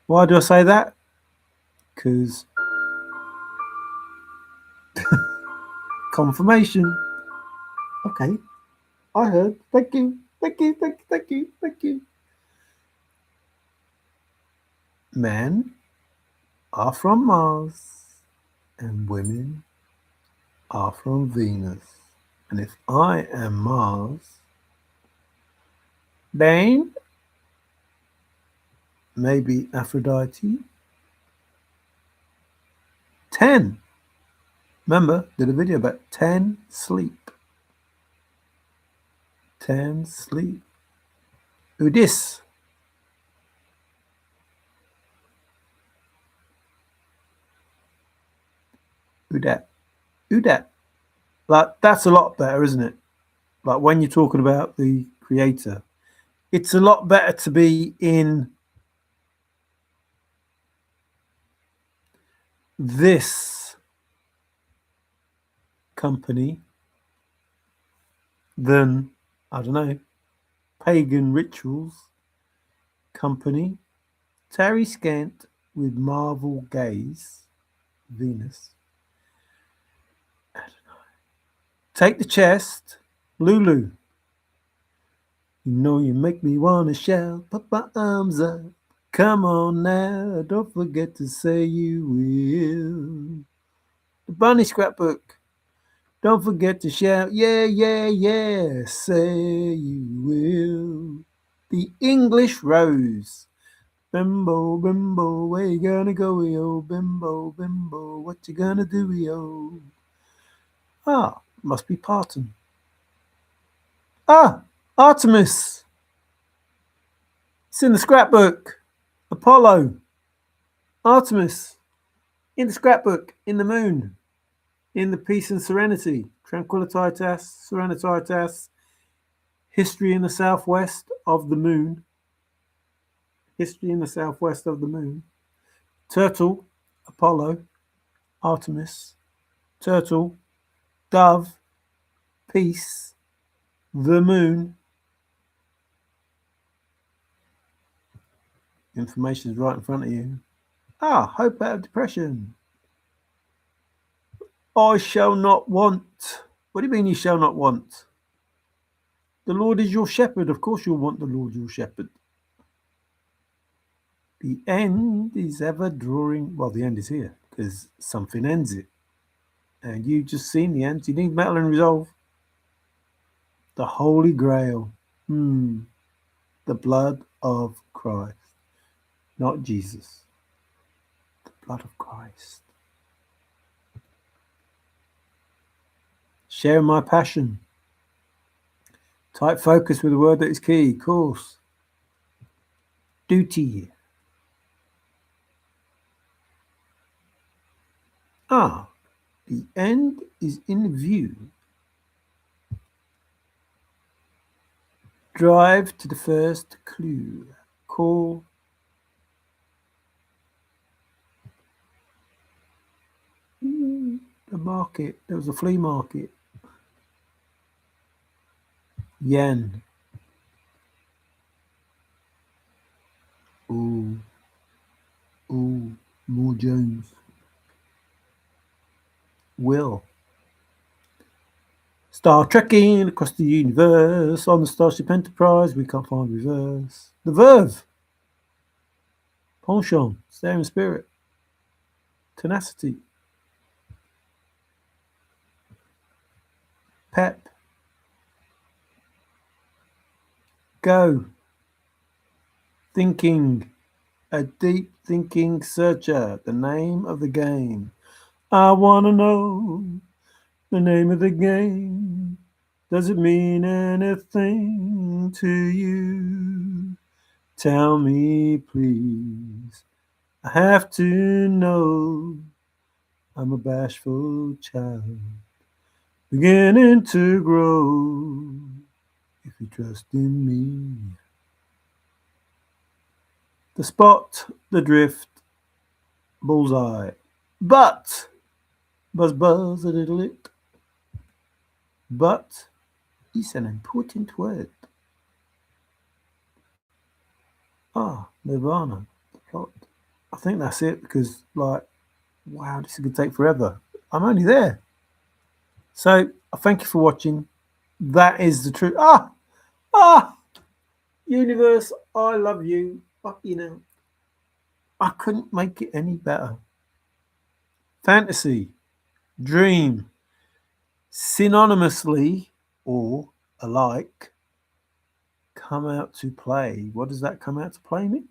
Why do I say that? Because confirmation. Okay, I heard. Thank you. Men are from Mars and women are from Venus. And if I am Mars, then maybe Aphrodite. 10. Remember, did a video about 10 sleep. 10 sleep. Who this? Who that? Who that? Like, that's a lot better, isn't it? Like, when you're talking about the creator, it's a lot better to be in this company than, I don't know, pagan rituals company. Tarry scant with marvel gaze, Venus. I don't know. Take the chest, Lulu. You know you make me wanna shout, put my arms up. Come on now, don't forget to say you will. The bunny scrapbook. Don't forget to shout, yeah, say you will. The English rose. Bimbo, bimbo, where you gonna go, yo? Bimbo, bimbo, what you gonna do, yo? Must be Parton. Artemis. It's in the scrapbook. Apollo. Artemis. In the scrapbook. In the moon. In the peace and serenity, tranquillitas, serenitatis, history in the southwest of the moon, history in the southwest of the moon, turtle, Apollo, Artemis, turtle, dove, peace, the moon. Information is right in front of you. Hope out of depression. I shall not want. What do you mean you shall not want? The Lord is your shepherd. Of course you'll want the Lord your shepherd. The end is ever drawing. Well, the end is here because something ends it. And you've just seen the end. You need metal and resolve. The Holy Grail. The blood of Christ. Not Jesus. The blood of Christ. Share my passion. Tight focus with a word that is key. Course. Duty. The end is in view. Drive to the first clue. Call. The market. There was a flea market. Yen. Ooh, more Jones. Will. Star trekking across the universe on the Starship Enterprise. We can't find reverse. The verve. Penchant. Staring spirit. Tenacity. Pep. Go. Thinking. A deep thinking searcher. The name of the game. I wanna know the name of the game. Does it mean anything to you? Tell me, please. I have to know. I'm a bashful child, beginning to grow. If you trust in me. The spot, the drift, bullseye. But, buzz a little it. But is an important word. Nirvana, the plot. I think that's it because, wow, this is going to take forever. I'm only there. So, I thank you for watching. That is the truth. Universe, I love you. I couldn't make it any better. Fantasy, dream, synonymously or alike, come out to play. What does that come out to play mean?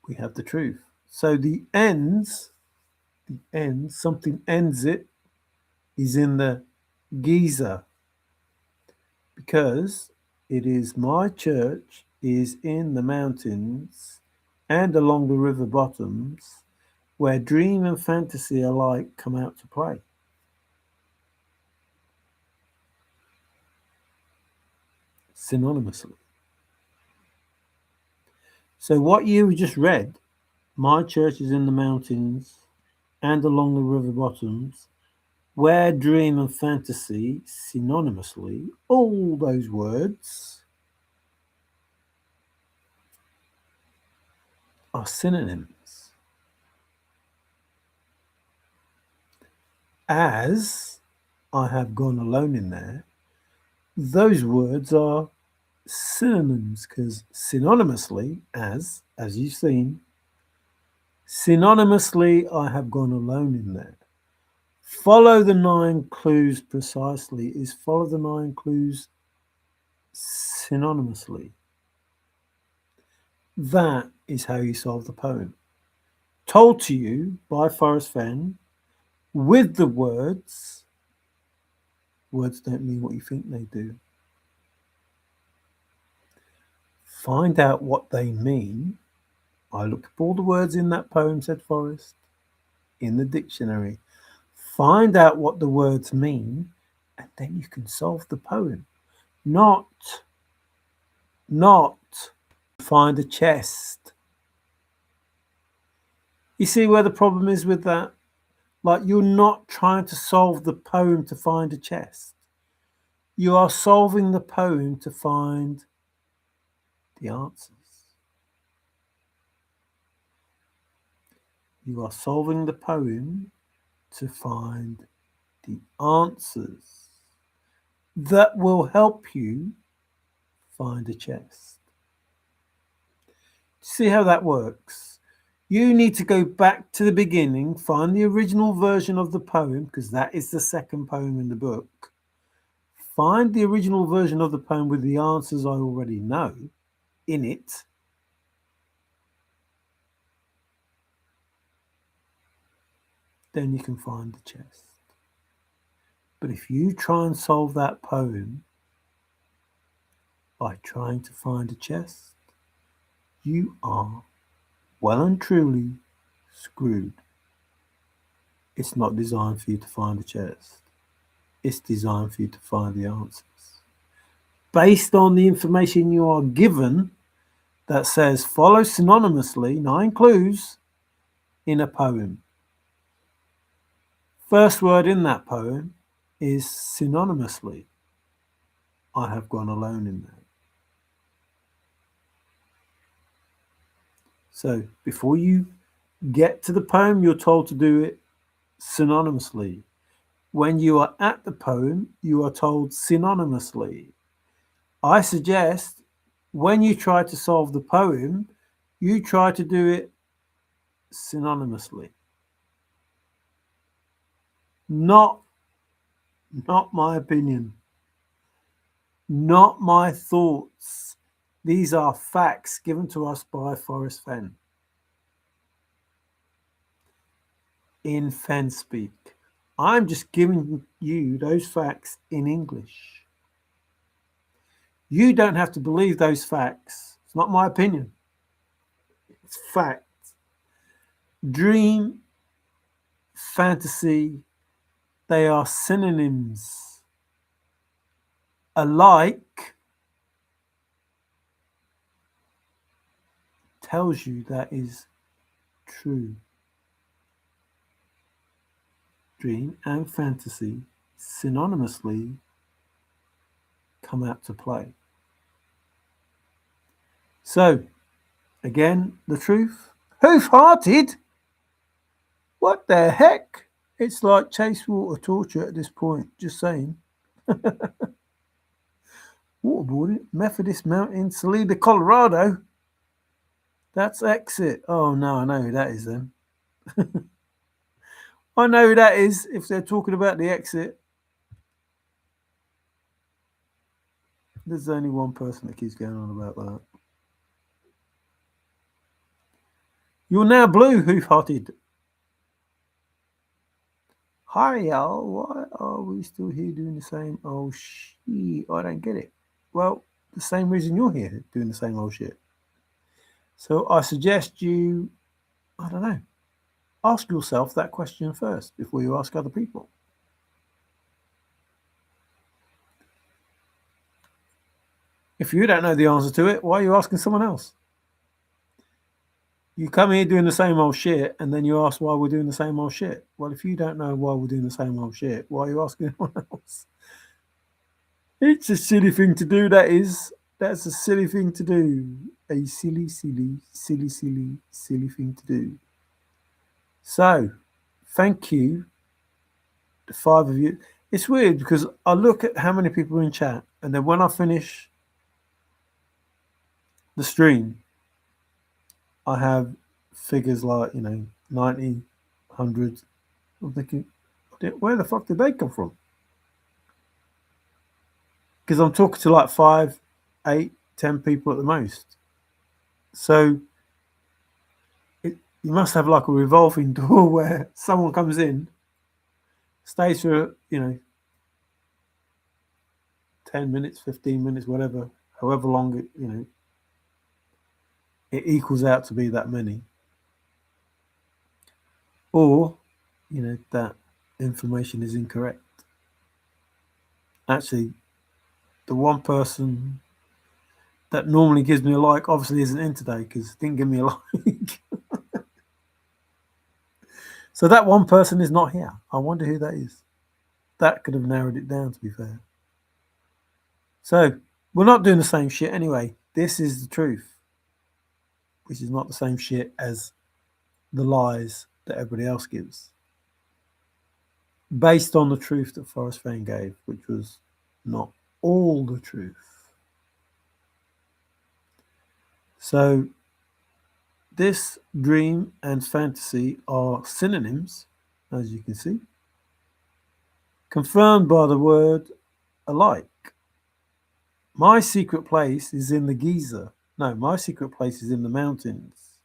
We have the truth. So the ends, something ends it, is in the Geyser because it is my church is in the mountains and along the river bottoms where dream and fantasy alike come out to play. Synonymously. So what you just read, my church is in the mountains and along the river bottoms, where dream and fantasy, synonymously, all those words are synonyms. As I have gone alone in there, those words are synonyms because synonymously, as you've seen, synonymously, I have gone alone in there. Follow the 9 clues precisely is follow the 9 clues synonymously. That is how you solve the poem. Told to you by Forrest FENN with the words. Words don't mean what you think they do. Find out what they mean. I looked up all the words in that poem, said Forrest, in the dictionary. Find out what the words mean, and then you can solve the poem. Not find a chest. You see where the problem is with that? Like, you're not trying to solve the poem to find a chest. You are solving the poem to find the answers. You are solving the poem to find the answers that will help you find a chest. See how that works? You need to go back to the beginning, find the original version of the poem, because that is the second poem in the book. Find the original version of the poem with the answers I already know in it. Then you can find the chest. But if you try and solve that poem by trying to find a chest, you are well and truly screwed. It's not designed for you to find a chest. It's designed for you to find the answers based on the information you are given that says follow synonymously 9 clues in a poem. First word in that poem is synonymously. I have gone alone in there. So before you get to the poem, you're told to do it synonymously. When you are at the poem, you are told synonymously. I suggest when you try to solve the poem, you try to do it synonymously. Not my opinion. Not my thoughts. These are facts given to us by Forrest FENN. In FENN speak. I'm just giving you those facts in English. You don't have to believe those facts. It's not my opinion. It's fact. Dream, fantasy, they are synonyms. Alike tells you that is true. Dream and fantasy synonymously come out to play. So, again, the truth. Hoof-hearted? What the heck? It's like chase water torture at this point, just saying. Waterboarding, Methodist Mountain, Salida, Colorado. That's exit. Oh, no, I know who that is then. I know who that is if they're talking about the exit. There's only one person that keeps going on about that. You're now blue, hoof-hearted. Hi, y'all. Why are we still here doing the same old shit? I don't get it. Well, the same reason you're here doing the same old shit. So I suggest you, I don't know, ask yourself that question first before you ask other people. If you don't know the answer to it, why are you asking someone else? You come here doing the same old shit and then you ask why we're doing the same old shit. Well, if you don't know why we're doing the same old shit, why are you asking anyone else? It's a silly thing to do, that is. That's a silly thing to do. A silly thing to do. So, thank you, the 5 of you. It's weird because I look at how many people are in chat, and then when I finish the stream, I have figures like, 90, 100. I'm thinking, where the fuck did they come from? Because I'm talking to like 5, 8, 10 people at the most. So you must have like a revolving door where someone comes in, stays for, 10 minutes, 15 minutes, whatever, however long it, it equals out to be that many. Or, that information is incorrect. Actually, the one person that normally gives me a like obviously isn't in today because it didn't give me a like. So that one person is not here. I wonder who that is. That could have narrowed it down, to be fair. So we're not doing the same shit anyway. This is the truth, which is not the same shit as the lies that everybody else gives. Based on the truth that Forrest FENN gave, which was not all the truth. So this dream and fantasy are synonyms, as you can see, confirmed by the word alike. My secret place is in the Geyser. No, my secret place is in the mountains.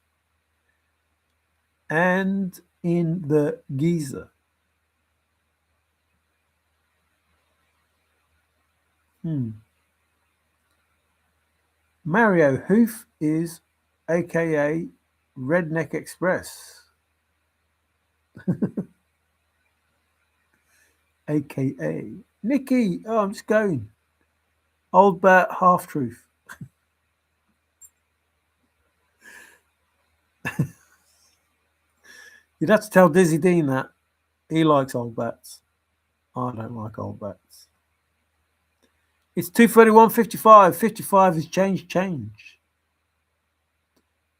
And in the Geyser. Mario Hoof is aka Redneck Express. aka Nikki. Oh, I'm just going. Old Bat Half Truth. You'd have to tell Dizzy Dean that. He likes old bats. I don't like old bats. It's 2:31:55. 55 is change.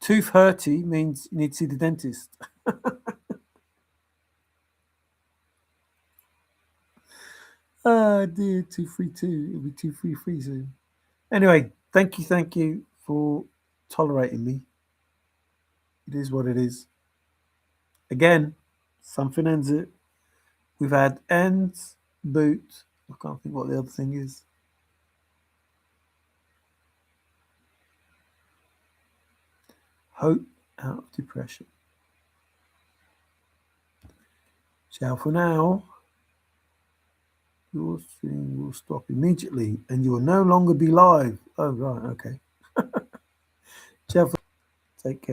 Tooth hurty means you need to see the dentist. Oh dear, 232. It'll be 233 soon. Anyway, thank you for tolerating me. It is what it is. Again, something ends it. We've had ends, boot. I can't think what the other thing is. Hope out of depression. Ciao for now. Your stream will stop immediately and you will no longer be live. Oh, right, okay. Ciao. Take care.